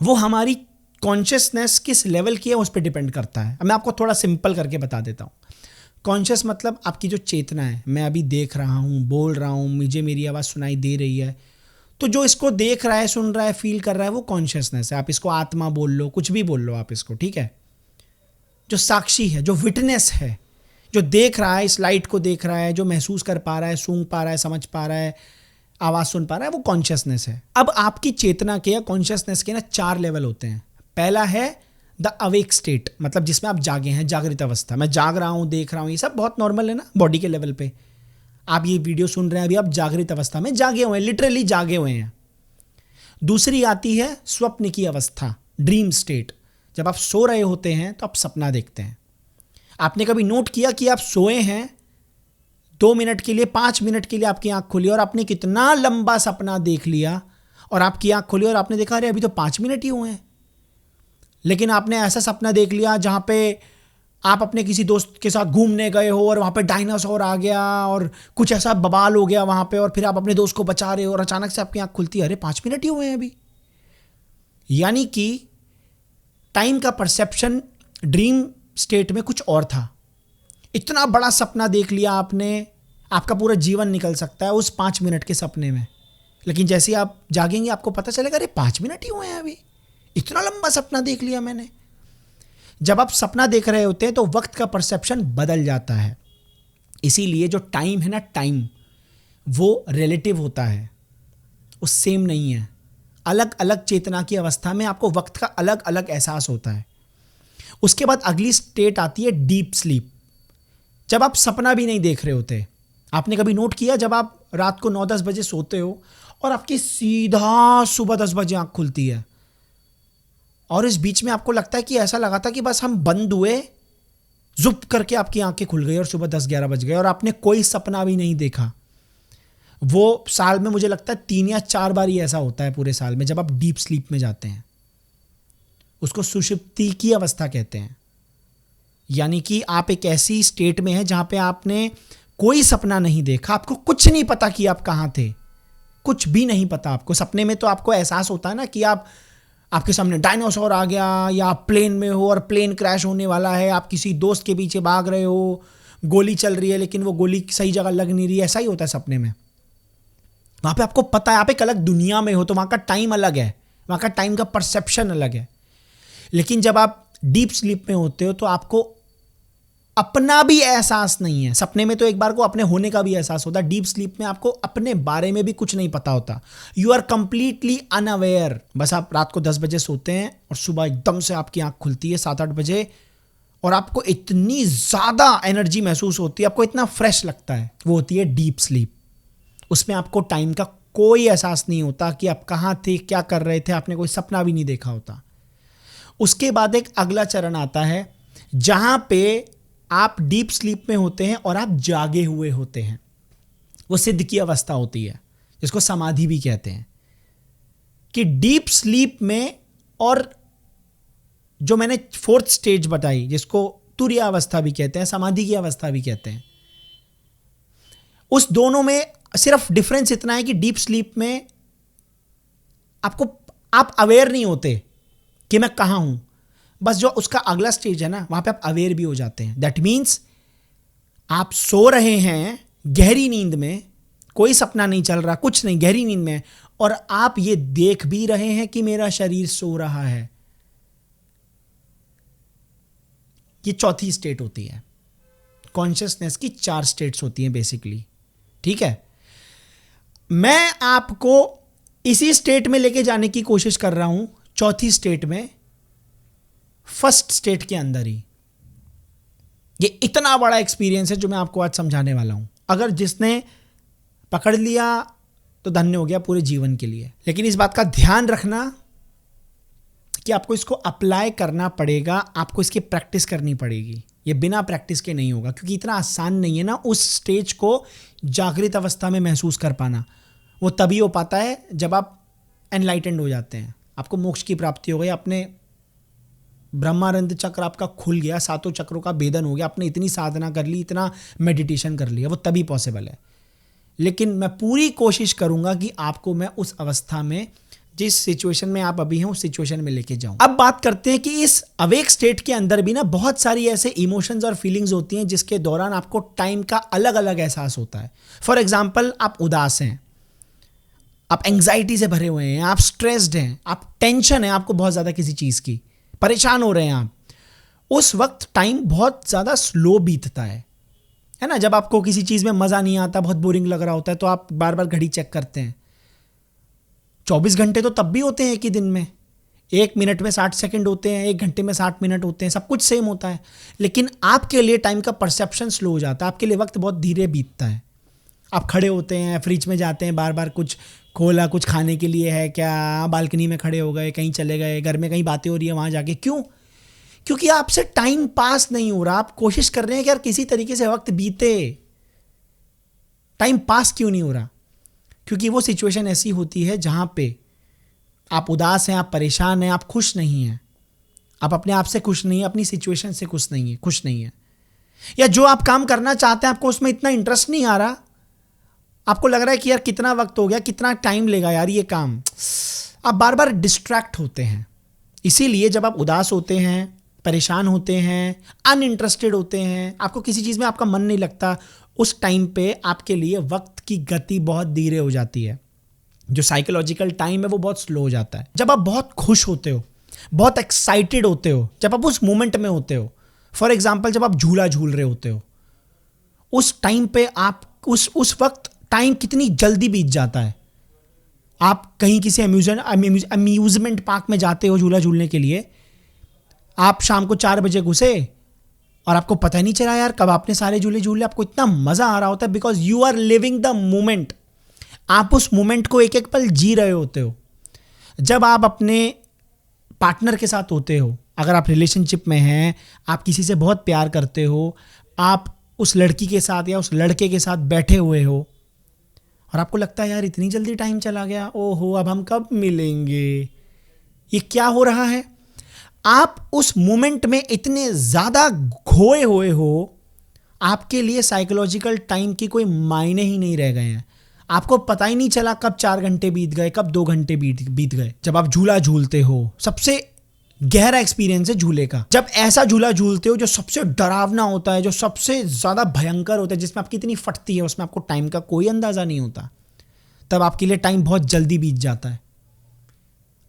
वो हमारी कॉन्शियसनेस किस लेवल की है उस पर डिपेंड करता है। मैं आपको थोड़ा सिंपल करके बता देता हूँ। कॉन्शियस मतलब आपकी जो चेतना है, मैं अभी देख रहा हूँ, बोल रहा हूँ, मुझे मेरी आवाज़ सुनाई दे रही है, तो जो इसको देख रहा है, सुन रहा है, फील कर रहा है, वो कॉन्शियसनेस है। आप इसको आत्मा बोल लो, कुछ भी बोल लो आप इसको, ठीक है। जो साक्षी है, जो विटनेस है, जो देख रहा है, इस लाइट को देख रहा है, जो महसूस कर पा रहा है, सूंघ पा रहा है, समझ पा रहा है, आवाज़ सुन पा रहा है, वो कॉन्शियसनेस है। अब आपकी चेतना के या कॉन्शियसनेस के ना 4 लेवल होते हैं। पहला है द अवेक स्टेट, मतलब जिसमें आप जागे हैं, जागृत अवस्था। मैं जाग रहा हूँ, देख रहा हूँ, ये सब बहुत नॉर्मल है ना बॉडी के लेवल पे। आप ये वीडियो सुन रहे हैं, अभी आप जागृत अवस्था में जागे हुए हैं, लिटरली जागे हुए हैं। दूसरी आती है स्वप्न की अवस्था, ड्रीम स्टेट। जब आप सो रहे होते हैं तो आप सपना देखते हैं। आपने कभी नोट किया कि आप सोए हैं 2 मिनट के लिए, 5 मिनट के लिए आपकी आंख खुली और आपने कितना लंबा सपना देख लिया, और आपकी आंख खुली और आपने देखा अरे अभी तो 5 मिनट ही हुए हैं। लेकिन आपने ऐसा सपना देख लिया जहाँ पे आप अपने किसी दोस्त के साथ घूमने गए हो और वहाँ पे डायनासोर आ गया और कुछ ऐसा बवाल हो गया वहाँ पे, और फिर आप अपने दोस्त को बचा रहे हो और अचानक से आपकी आंख खुलती है, अरे 5 मिनट ही हुए हैं अभी। यानी कि टाइम का परसेप्शन ड्रीम स्टेट में कुछ और था। इतना बड़ा सपना देख लिया आपने, आपका पूरा जीवन निकल सकता है उस 5 मिनट के सपने में। लेकिन जैसे ही आप जागेंगे आपको पता चलेगा अरे 5 मिनट ही हुए हैं अभी, इतना लंबा सपना देख लिया मैंने। जब आप सपना देख रहे होते हैं तो वक्त का परसेप्शन बदल जाता है। इसीलिए जो टाइम है ना, टाइम वो रिलेटिव होता है, वो सेम नहीं है। अलग अलग चेतना की अवस्था में आपको वक्त का अलग अलग एहसास होता है। उसके बाद अगली स्टेट आती है डीप स्लीप, जब आप सपना भी नहीं देख रहे होते। आपने कभी नोट किया जब आप रात को 9-10 बजे सोते हो और आपकी सीधा सुबह 10 बजे आंख खुलती है, और इस बीच में आपको लगता है कि ऐसा लगा था कि बस हम बंद हुए, जुप करके आपकी आंखें खुल गई और सुबह 10-11 बज गए और आपने कोई सपना भी नहीं देखा। वो साल में मुझे लगता है 3 या 4 बार ही ऐसा होता है पूरे साल में, जब आप डीप स्लीप में जाते हैं। उसको सुषुप्ति की अवस्था कहते हैं। यानी कि आप एक ऐसी स्टेट में हैं जहां पे आपने कोई सपना नहीं देखा, आपको कुछ नहीं पता कि आप कहां थे, कुछ भी नहीं पता आपको। सपने में तो आपको एहसास होता है ना कि आपके सामने डायनासोर आ गया, या आप प्लेन में हो और प्लेन क्रैश होने वाला है, आप किसी दोस्त के पीछे भाग रहे हो, गोली चल रही है लेकिन वो गोली सही जगह लग नहीं रही है। ऐसा ही होता है सपने में। वहां पे आपको पता है आप एक अलग दुनिया में हो, तो वहां का टाइम अलग है, वहां का टाइम का परसेप्शन अलग है। लेकिन जब आप डीप स्लीप में होते हो तो आपको अपना भी एहसास नहीं है। सपने में तो एक बार को अपने होने का भी एहसास होता है, डीप स्लीप में आपको अपने बारे में भी कुछ नहीं पता होता। You are completely unaware. बस आप रात को 10 बजे सोते हैं और सुबह एकदम से आपकी आंख खुलती है 7-8 बजे, और आपको इतनी ज़्यादा एनर्जी महसूस होती है, आपको इतना फ्रेश लगता है, वो होती है डीप स्लीप। उसमें आपको टाइम का कोई एहसास नहीं होता कि आप कहाँ थे, क्या कर रहे थे, आपने कोई सपना भी नहीं देखा होता। उसके बाद एक अगला चरण आता है जहां पे आप डीप स्लीप में होते हैं और आप जागे हुए होते हैं। वो सिद्ध की अवस्था होती है, जिसको समाधि भी कहते हैं। कि डीप स्लीप में, और जो मैंने 4th स्टेज बताई जिसको तुरीय अवस्था भी कहते हैं, समाधि की अवस्था भी कहते हैं, उस दोनों में सिर्फ डिफरेंस इतना है कि डीप स्लीप में आप अवेयर नहीं होते कि मैं कहां हूं। बस जो उसका अगला स्टेज है ना, वहां पे आप अवेयर भी हो जाते हैं। दैट मीन्स आप सो रहे हैं गहरी नींद में, कोई सपना नहीं चल रहा, कुछ नहीं, गहरी नींद में, और आप ये देख भी रहे हैं कि मेरा शरीर सो रहा है। ये 4थी स्टेट होती है। कॉन्शियसनेस की 4 स्टेट्स होती हैं बेसिकली, ठीक है। मैं आपको इसी स्टेट में लेके जाने की कोशिश कर रहा हूं, 4थी स्टेट में, फर्स्ट स्टेट के अंदर ही, ये इतना बड़ा एक्सपीरियंस है जो मैं आपको आज समझाने वाला हूं। अगर जिसने पकड़ लिया तो धन्य हो गया पूरे जीवन के लिए। लेकिन इस बात का ध्यान रखना कि आपको इसको अप्लाई करना पड़ेगा, आपको इसकी प्रैक्टिस करनी पड़ेगी। ये बिना प्रैक्टिस के नहीं होगा, क्योंकि इतना आसान नहीं है ना उस स्टेज को जागृत अवस्था में महसूस कर पाना। वो तभी हो पाता है जब आप एनलाइटेंड हो जाते हैं, आपको मोक्ष की प्राप्ति हो गई, अपने ब्रह्मानंद चक्र आपका खुल गया, 7 चक्रों का भेदन हो गया, आपने इतनी साधना कर ली, इतना मेडिटेशन कर लिया, वो तभी पॉसिबल है। लेकिन मैं पूरी कोशिश करूंगा कि आपको मैं उस अवस्था में, जिस सिचुएशन में आप अभी हैं उस सिचुएशन में लेके जाऊं। अब बात करते हैं कि इस अवेक स्टेट के अंदर भी ना बहुत सारी ऐसे इमोशंस और फीलिंग्स होती हैं जिसके दौरान आपको टाइम का अलग अलग एहसास होता है। फॉर एग्जाम्पल, आप उदास हैं, आप एंग्जाइटी से भरे हुए हैं, आप स्ट्रेस्ड हैं, आप टेंशन है आपको बहुत ज़्यादा किसी चीज़ की, परेशान हो रहे हैं आप। उस वक्त टाइम बहुत ज़्यादा स्लो बीतता है ना। जब आपको किसी चीज़ में मज़ा नहीं आता, बहुत बोरिंग लग रहा होता है, तो आप बार बार घड़ी चेक करते हैं। 24 घंटे तो तब भी होते हैं एक ही दिन में, 1 मिनट में 60 सेकंड होते हैं, 1 घंटे में 60 मिनट होते हैं, सब कुछ सेम होता है। लेकिन आपके लिए टाइम का परसेप्शन स्लो हो जाता है, आपके लिए वक्त बहुत धीरे बीतता है। आप खड़े होते हैं, फ्रिज में जाते हैं, बार बार कुछ खोला, कुछ खाने के लिए है क्या, बालकनी में खड़े हो गए, कहीं चले गए, घर में कहीं बातें हो रही है वहाँ जाके। क्यों? क्योंकि आपसे टाइम पास नहीं हो रहा। आप कोशिश कर रहे हैं कि यार किसी तरीके से वक्त बीते, टाइम पास क्यों नहीं हो रहा? क्योंकि वो सिचुएशन ऐसी होती है जहां पे आप उदास हैं, आप परेशान हैं, आप खुश नहीं हैं, आप अपने आप से खुश नहीं हैं, अपनी सिचुएशन से खुश नहीं है, या जो आप काम करना चाहते हैं आपको उसमें इतना इंटरेस्ट नहीं आ रहा। आपको लग रहा है कि यार कितना वक्त हो गया, कितना टाइम लेगा यार ये काम। आप बार बार डिस्ट्रैक्ट होते हैं। इसीलिए जब आप उदास होते हैं, परेशान होते हैं, अनइंटरेस्टेड होते हैं, आपको किसी चीज़ में आपका मन नहीं लगता, उस टाइम पे आपके लिए वक्त की गति बहुत धीरे हो जाती है। जो साइकोलॉजिकल टाइम है वो बहुत स्लो हो जाता है। जब आप बहुत खुश होते हो, बहुत एक्साइटेड होते हो, जब आप उस मोमेंट में होते हो, फॉर एग्जाम्पल जब आप झूला झूल रहे होते हो, उस टाइम पे आप उस वक्त टाइम कितनी जल्दी बीत जाता है। आप कहीं किसी अम्यूजमेंट पार्क में जाते हो झूला झूलने के लिए, आप शाम को 4 बजे घुसे और आपको पता ही नहीं चला यार कब आपने सारे झूले झूले। आपको इतना मजा आ रहा होता है because you are living the moment. आप उस मोमेंट को एक एक पल जी रहे होते हो। जब आप अपने पार्टनर के साथ होते हो, अगर आप रिलेशनशिप में हैं, आप किसी से बहुत प्यार करते हो, आप उस लड़की के साथ या उस लड़के के साथ बैठे हुए हो और आपको लगता है यार इतनी जल्दी टाइम चला गया, ओहो अब हम कब मिलेंगे, ये क्या हो रहा है। आप उस मोमेंट में इतने ज़्यादा खोए हुए हो, आपके लिए साइकोलॉजिकल टाइम की कोई मायने ही नहीं रह गए हैं। आपको पता ही नहीं चला कब 4 घंटे बीत गए, कब 2 घंटे बीत गए। जब आप झूला झूलते हो, सबसे गहरा एक्सपीरियंस है झूले का। जब ऐसा झूला झूलते हो जो सबसे डरावना होता है, जो सबसे ज़्यादा भयंकर होता है, जिसमें आपकी इतनी फटती है, उसमें आपको टाइम का कोई अंदाज़ा नहीं होता, तब आपके लिए टाइम बहुत जल्दी बीत जाता है।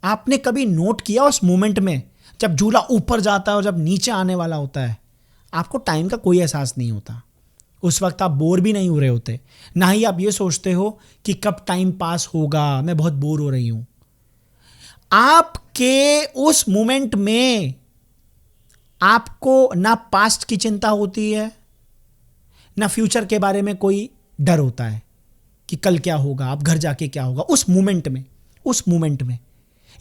आपने कभी नोट किया उस मोमेंट में जब झूला ऊपर जाता है और जब नीचे आने वाला होता है, आपको टाइम का कोई एहसास नहीं होता। उस वक्त आप बोर भी नहीं हो रहे होते, ना ही आप ये सोचते हो कि कब टाइम पास होगा, मैं बहुत बोर हो रही हूं। आपके उस मोमेंट में आपको ना पास्ट की चिंता होती है, ना फ्यूचर के बारे में कोई डर होता है कि कल क्या होगा, आप घर जाके क्या होगा। उस मोमेंट में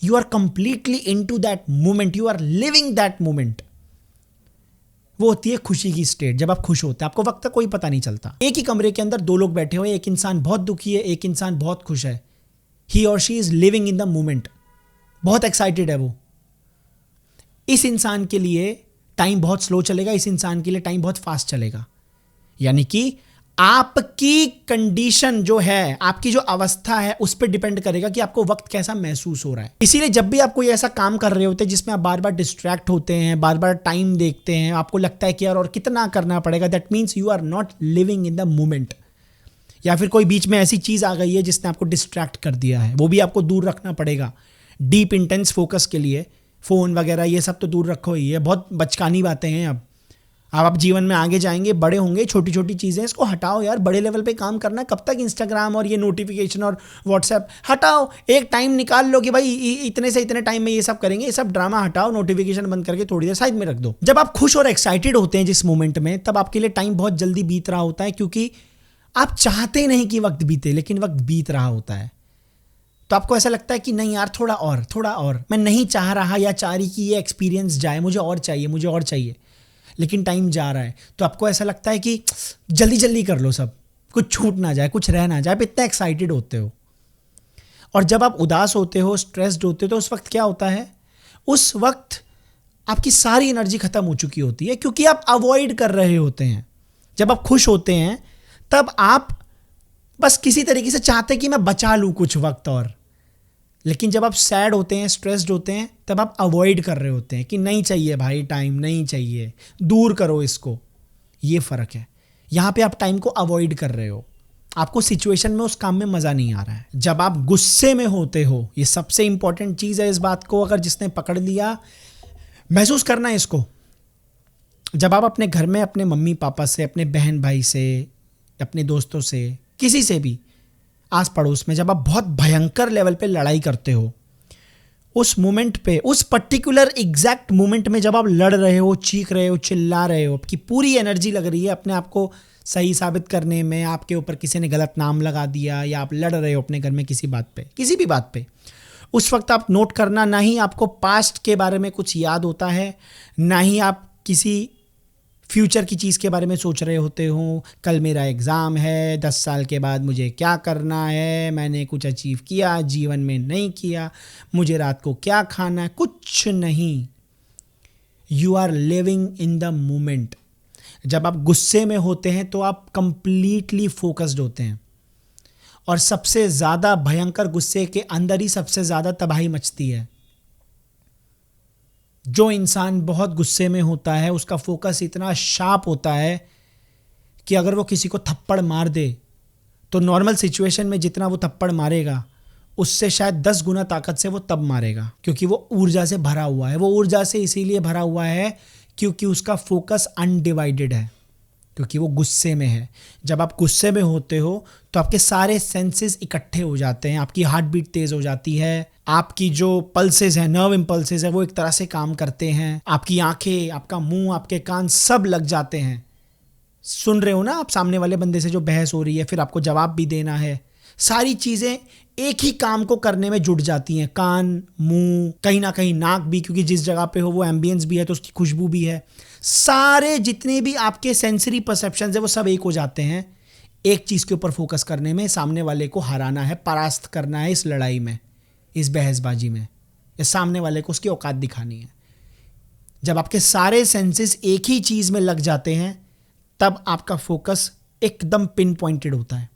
you are completely into that moment, you are living that moment। वो होती है खुशी की स्टेट। जब आप खुश होते हैं, आपको वक्त का कोई पता नहीं चलता। एक ही कमरे के अंदर 2 लोग बैठे हुए, एक इंसान बहुत दुखी है, एक इंसान बहुत खुश है। he or she is living in the moment, बहुत एक्साइटेड है वो। इस इंसान के लिए टाइम बहुत स्लो चलेगा, इस इंसान के लिए टाइम बहुत फास्ट चलेगा। यानी कि आपकी कंडीशन जो है, आपकी जो अवस्था है, उस पर डिपेंड करेगा कि आपको वक्त कैसा महसूस हो रहा है। इसीलिए जब भी आप कोई ऐसा काम कर रहे होते हैं जिसमें आप बार बार डिस्ट्रैक्ट होते हैं, बार बार टाइम देखते हैं, आपको लगता है कि यार और कितना करना पड़ेगा, that means you are not living in the moment. या फिर कोई बीच में ऐसी चीज आ गई है जिसने आपको डिस्ट्रैक्ट कर दिया है, वो भी आपको दूर रखना पड़ेगा। डीप इंटेंस फोकस के लिए फोन वगैरह ये सब तो दूर रखो ही है, बहुत बचकानी बातें हैं। अब आप जीवन में आगे जाएंगे, बड़े होंगे, छोटी छोटी चीज़ें इसको हटाओ यार, बड़े लेवल पे काम करना है। कब तक इंस्टाग्राम और ये नोटिफिकेशन और व्हाट्सएप हटाओ, एक टाइम निकाल लो कि भाई इतने से इतने टाइम में ये सब करेंगे, ये सब ड्रामा हटाओ, नोटिफिकेशन बंद करके थोड़ी देर साइड में रख दो। जब आप खुश और एक्साइटेड होते हैं जिस मोमेंट में, तब आपके लिए टाइम बहुत जल्दी बीत रहा होता है, क्योंकि आप चाहते नहीं कि वक्त बीते, लेकिन वक्त बीत रहा होता है। तो आपको ऐसा लगता है कि नहीं यार, थोड़ा और, मैं नहीं चाह रहा या चाह रही कि ये एक्सपीरियंस जाए, मुझे और चाहिए, लेकिन टाइम जा रहा है। तो आपको ऐसा लगता है कि जल्दी जल्दी कर लो सब, कुछ छूट ना जाए, कुछ रह ना जाए। आप इतना एक्साइटेड होते हो। और जब आप उदास होते हो, स्ट्रेस्ड होते हो, तो उस वक्त क्या होता है? उस वक्त आपकी सारी एनर्जी खत्म हो चुकी होती है, क्योंकि आप अवॉइड कर रहे होते हैं। जब आप खुश होते हैं तब आप बस किसी तरीके से चाहते हैं कि मैं बचा लूँ कुछ वक्त और, लेकिन जब आप सैड होते हैं, स्ट्रेस्ड होते हैं, तब आप अवॉइड कर रहे होते हैं कि नहीं चाहिए भाई, टाइम नहीं चाहिए, दूर करो इसको। ये फ़र्क है। यहाँ पे आप टाइम को अवॉइड कर रहे हो, आपको सिचुएशन में, उस काम में मज़ा नहीं आ रहा है। जब आप गुस्से में होते हो, ये सबसे इंपॉर्टेंट चीज़ है। इस बात को अगर जिसने पकड़ लिया, महसूस करना है इसको। जब आप अपने घर में अपने मम्मी पापा से, अपने बहन भाई से, अपने दोस्तों से, किसी से भी आस पड़ोस में, जब आप बहुत भयंकर लेवल पे लड़ाई करते हो, उस मोमेंट पे, उस पर्टिकुलर एग्जैक्ट मोमेंट में जब आप लड़ रहे हो, चीख रहे हो, चिल्ला रहे हो, आपकी पूरी एनर्जी लग रही है अपने आप को सही साबित करने में, आपके ऊपर किसी ने गलत नाम लगा दिया, या आप लड़ रहे हो अपने घर में किसी बात पे, किसी भी बात पे, उस वक्त आप नोट करना, ना ही आपको पास्ट के बारे में कुछ याद होता है, ना ही आप किसी फ्यूचर की चीज़ के बारे में सोच रहे होते हो। कल मेरा एग्ज़ाम है, 10 साल के बाद मुझे क्या करना है, मैंने कुछ अचीव किया, जीवन में नहीं किया, मुझे रात को क्या खाना है, कुछ नहीं। You are living in the moment. जब आप गुस्से में होते हैं तो आप कंप्लीटली फोकस्ड होते हैं, और सबसे ज़्यादा भयंकर गुस्से के अंदर ही सबसे ज़्यादा तबाही मचती है। जो इंसान बहुत गुस्से में होता है, उसका फोकस इतना शार्प होता है कि अगर वो किसी को थप्पड़ मार दे, तो नॉर्मल सिचुएशन में जितना वो थप्पड़ मारेगा, उससे शायद 10 गुना ताकत से वो तब मारेगा, क्योंकि वो ऊर्जा से भरा हुआ है। वो ऊर्जा से इसीलिए भरा हुआ है क्योंकि उसका फोकस अनडिवाइडेड है, क्योंकि वो गुस्से में है। जब आप गुस्से में होते हो तो आपके सारे सेंसेस इकट्ठे हो जाते हैं, आपकी हार्ट बीट तेज़ हो जाती है, आपकी जो पल्सेस हैं, नर्व इम्पल्सेस है, वो एक तरह से काम करते हैं, आपकी आंखें, आपका मुंह, आपके कान सब लग जाते हैं। सुन रहे हो ना आप सामने वाले बंदे से जो बहस हो रही है, फिर आपको जवाब भी देना है। सारी चीज़ें एक ही काम को करने में जुट जाती हैं, कान, मुंह, कहीं ना कहीं नाक भी, क्योंकि जिस जगह पे हो वो एम्बियंस भी है तो उसकी खुशबू भी है। सारे जितने भी आपके सेंसरी परसेप्शंस है वो सब एक हो जाते हैं एक चीज़ के ऊपर फोकस करने में। सामने वाले को हराना है, परास्त करना है इस लड़ाई में, इस बहसबाजी में, या सामने वाले को उसकी औकात दिखानी है। जब आपके सारे सेंसेस एक ही चीज़ में लग जाते हैं, तब आपका फोकस एकदम पिन पॉइंटेड होता है।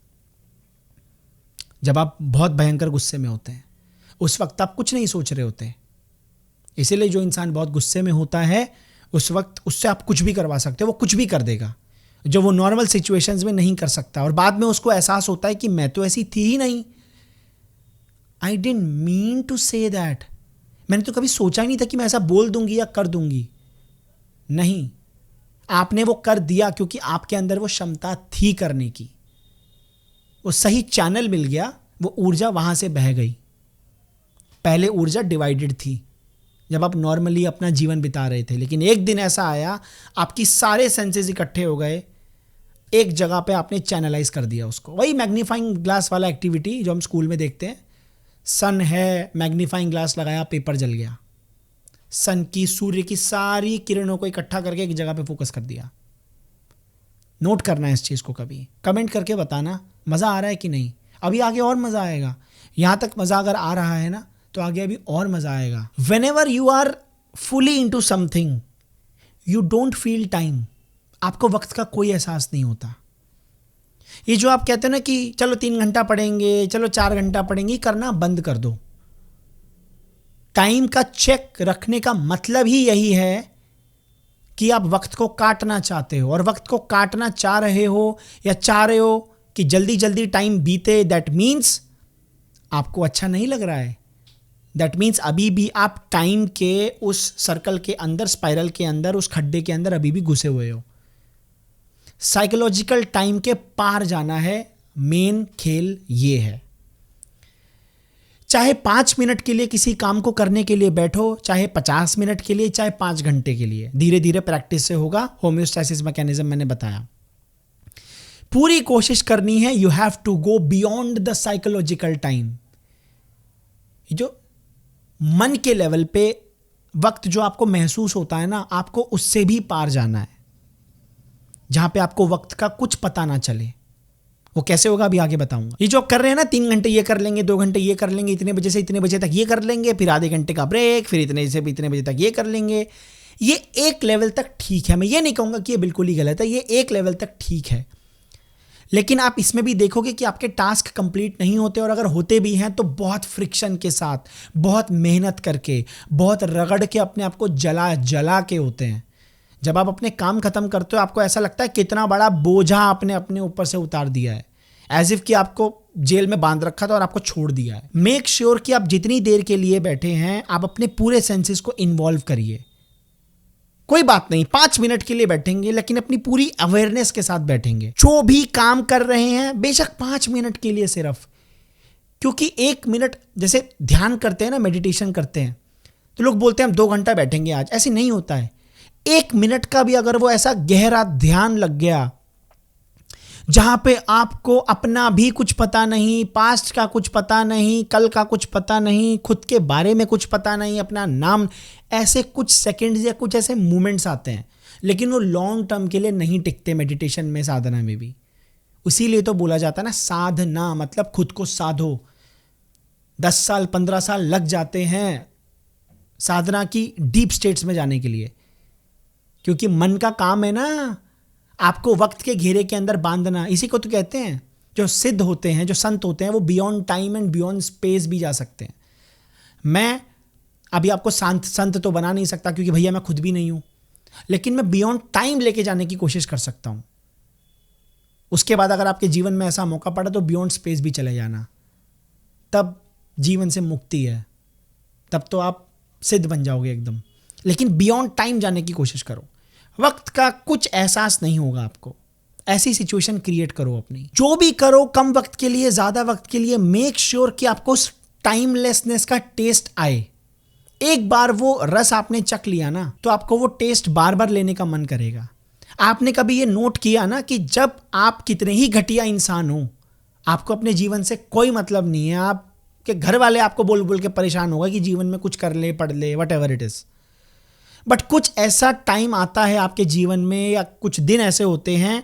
जब आप बहुत भयंकर गुस्से में होते हैं, उस वक्त आप कुछ नहीं सोच रहे होते। इसीलिए जो इंसान बहुत गुस्से में होता है, उस वक्त उससे आप कुछ भी करवा सकते हो, वो कुछ भी कर देगा जो वो नॉर्मल सिचुएशंस में नहीं कर सकता। और बाद में उसको एहसास होता है कि मैं तो ऐसी थी ही नहीं, I didn't mean to say that, मैंने तो कभी सोचा ही नहीं था कि मैं ऐसा बोल दूंगी या कर दूंगी। नहीं, आपने वो कर दिया क्योंकि आपके अंदर वो क्षमता थी करने की, वो सही चैनल मिल गया, वो ऊर्जा वहां से बह गई। पहले ऊर्जा डिवाइडेड थी जब आप नॉर्मली अपना जीवन बिता रहे थे, लेकिन एक दिन ऐसा आया, आपकी सारे सेंसेस इकट्ठे हो गए, एक जगह पे आपने चैनलाइज कर दिया उसको। वही मैग्नीफाइंग ग्लास वाला एक्टिविटी जो हम स्कूल में देखते हैं, सन है, मैग्नीफाइंग ग्लास लगाया, पेपर जल गया। सन की, सूर्य की सारी किरणों को इकट्ठा करके एक जगह पे फोकस कर दिया। नोट करना है इस चीज़ को, कभी कमेंट करके बताना मज़ा आ रहा है कि नहीं। अभी आगे और मज़ा आएगा, यहाँ तक मज़ा अगर आ रहा है ना, तो आगे अभी और मज़ा आएगा। Whenever you are fully into something, you don't feel time. आपको वक्त का कोई एहसास नहीं होता। ये जो आप कहते हैं ना कि चलो 3 घंटा पढ़ेंगे, चलो 4 घंटा पढ़ेंगे, करना बंद कर दो। टाइम का चेक रखने का मतलब ही यही है कि आप वक्त को काटना चाहते हो, और वक्त को काटना चाह रहे हो या चाह रहे हो कि जल्दी जल्दी टाइम बीते, दैट मीन्स आपको अच्छा नहीं लग रहा है। दैट मीन्स अभी भी आप टाइम के उस सर्कल के अंदर, स्पाइरल के अंदर, उस खड्डे के अंदर अभी भी घुसे हुए हो। साइकोलॉजिकल टाइम के पार जाना है, मेन खेल ये है। चाहे 5 मिनट के लिए किसी काम को करने के लिए बैठो, चाहे 50 मिनट के लिए, चाहे 5 घंटे के लिए, धीरे धीरे प्रैक्टिस से होगा। होम्योस्टैसिस मैकेनिज्म मैंने बताया। पूरी कोशिश करनी है, you have to go beyond the psychological time. जो मन के लेवल पे वक्त जो आपको महसूस होता है ना, आपको उससे भी पार जाना है, जहां पे आपको वक्त का कुछ पता ना चले। वो कैसे होगा अभी आगे बताऊंगा। ये जो कर रहे हैं ना, 3 घंटे ये कर लेंगे, 2 घंटे ये कर लेंगे, इतने बजे से इतने बजे तक ये कर लेंगे, फिर आधे घंटे का ब्रेक, फिर इतने से इतने बजे तक ये कर लेंगे, ये एक लेवल तक ठीक है। मैं ये नहीं कहूंगा कि ये बिल्कुल ही गलत है, ये एक लेवल तक ठीक है। लेकिन आप इसमें भी देखोगे कि आपके टास्क कंप्लीट नहीं होते, और अगर होते भी हैं तो बहुत फ्रिक्शन के साथ, बहुत मेहनत करके, बहुत रगड़ के, अपने आप को जला जला के होते हैं। जब आप अपने काम खत्म करते हो, आपको ऐसा लगता है कितना बड़ा बोझा आपने अपने ऊपर से उतार दिया है, एज इफ कि आपको जेल में बांध रखा था और आपको छोड़ दिया है। मेक श्योर कि आप जितनी देर के लिए बैठे हैं, आप अपने पूरे सेंसेस को इन्वॉल्व करिए। कोई बात नहीं, 5 मिनट के लिए बैठेंगे, लेकिन अपनी पूरी अवेयरनेस के साथ बैठेंगे। जो भी काम कर रहे हैं, बेशक 5 मिनट के लिए सिर्फ, क्योंकि 1 मिनट, जैसे ध्यान करते हैं ना, मेडिटेशन करते हैं, तो लोग बोलते हैं हम 2 घंटा बैठेंगे आज। ऐसे नहीं होता है। 1 मिनट का भी अगर वो ऐसा गहरा ध्यान लग गया, जहां पे आपको अपना भी कुछ पता नहीं, पास्ट का कुछ पता नहीं, कल का कुछ पता नहीं, खुद के बारे में कुछ पता नहीं, अपना नाम, ऐसे कुछ सेकंड्स या कुछ ऐसे मोमेंट्स आते हैं, लेकिन वो लॉन्ग टर्म के लिए नहीं टिकते मेडिटेशन में, साधना में भी। इसीलिए तो बोला जाता है ना, साधना मतलब खुद को साधो। 10 साल 15 साल लग जाते हैं साधना की डीप स्टेट्स में जाने के लिए, क्योंकि मन का काम है ना आपको वक्त के घेरे के अंदर बांधना। इसी को तो कहते हैं, जो सिद्ध होते हैं, जो संत होते हैं, वो beyond time and beyond space भी जा सकते हैं। मैं अभी आपको संत तो बना नहीं सकता, क्योंकि भैया मैं खुद भी नहीं हूं, लेकिन मैं बियॉन्ड टाइम लेके जाने की कोशिश कर सकता हूं। उसके बाद अगर आपके जीवन में ऐसा मौका पड़ा तो बियॉन्ड स्पेस भी चले जाना, तब जीवन से मुक्ति है, तब तो आप सिद्ध बन जाओगे एकदम। लेकिन बियॉन्ड टाइम जाने की कोशिश करो। वक्त का कुछ एहसास नहीं होगा आपको, ऐसी सिचुएशन क्रिएट करो अपनी। जो भी करो, कम वक्त के लिए, ज्यादा वक्त के लिए, मेक श्योर कि आपको उस टाइमलेसनेस का टेस्ट आए। एक बार वो रस आपने चख लिया ना, तो आपको वो टेस्ट बार बार लेने का मन करेगा। आपने कभी ये नोट किया ना कि जब आप कितने ही घटिया इंसान हो, आपको अपने जीवन से कोई मतलब नहीं है, आपके घर वाले आपको बोल बोल के परेशान होगा कि जीवन में कुछ कर ले, पढ़ ले, what ever it is, but कुछ ऐसा टाइम आता है आपके जीवन में, या कुछ दिन ऐसे होते हैं,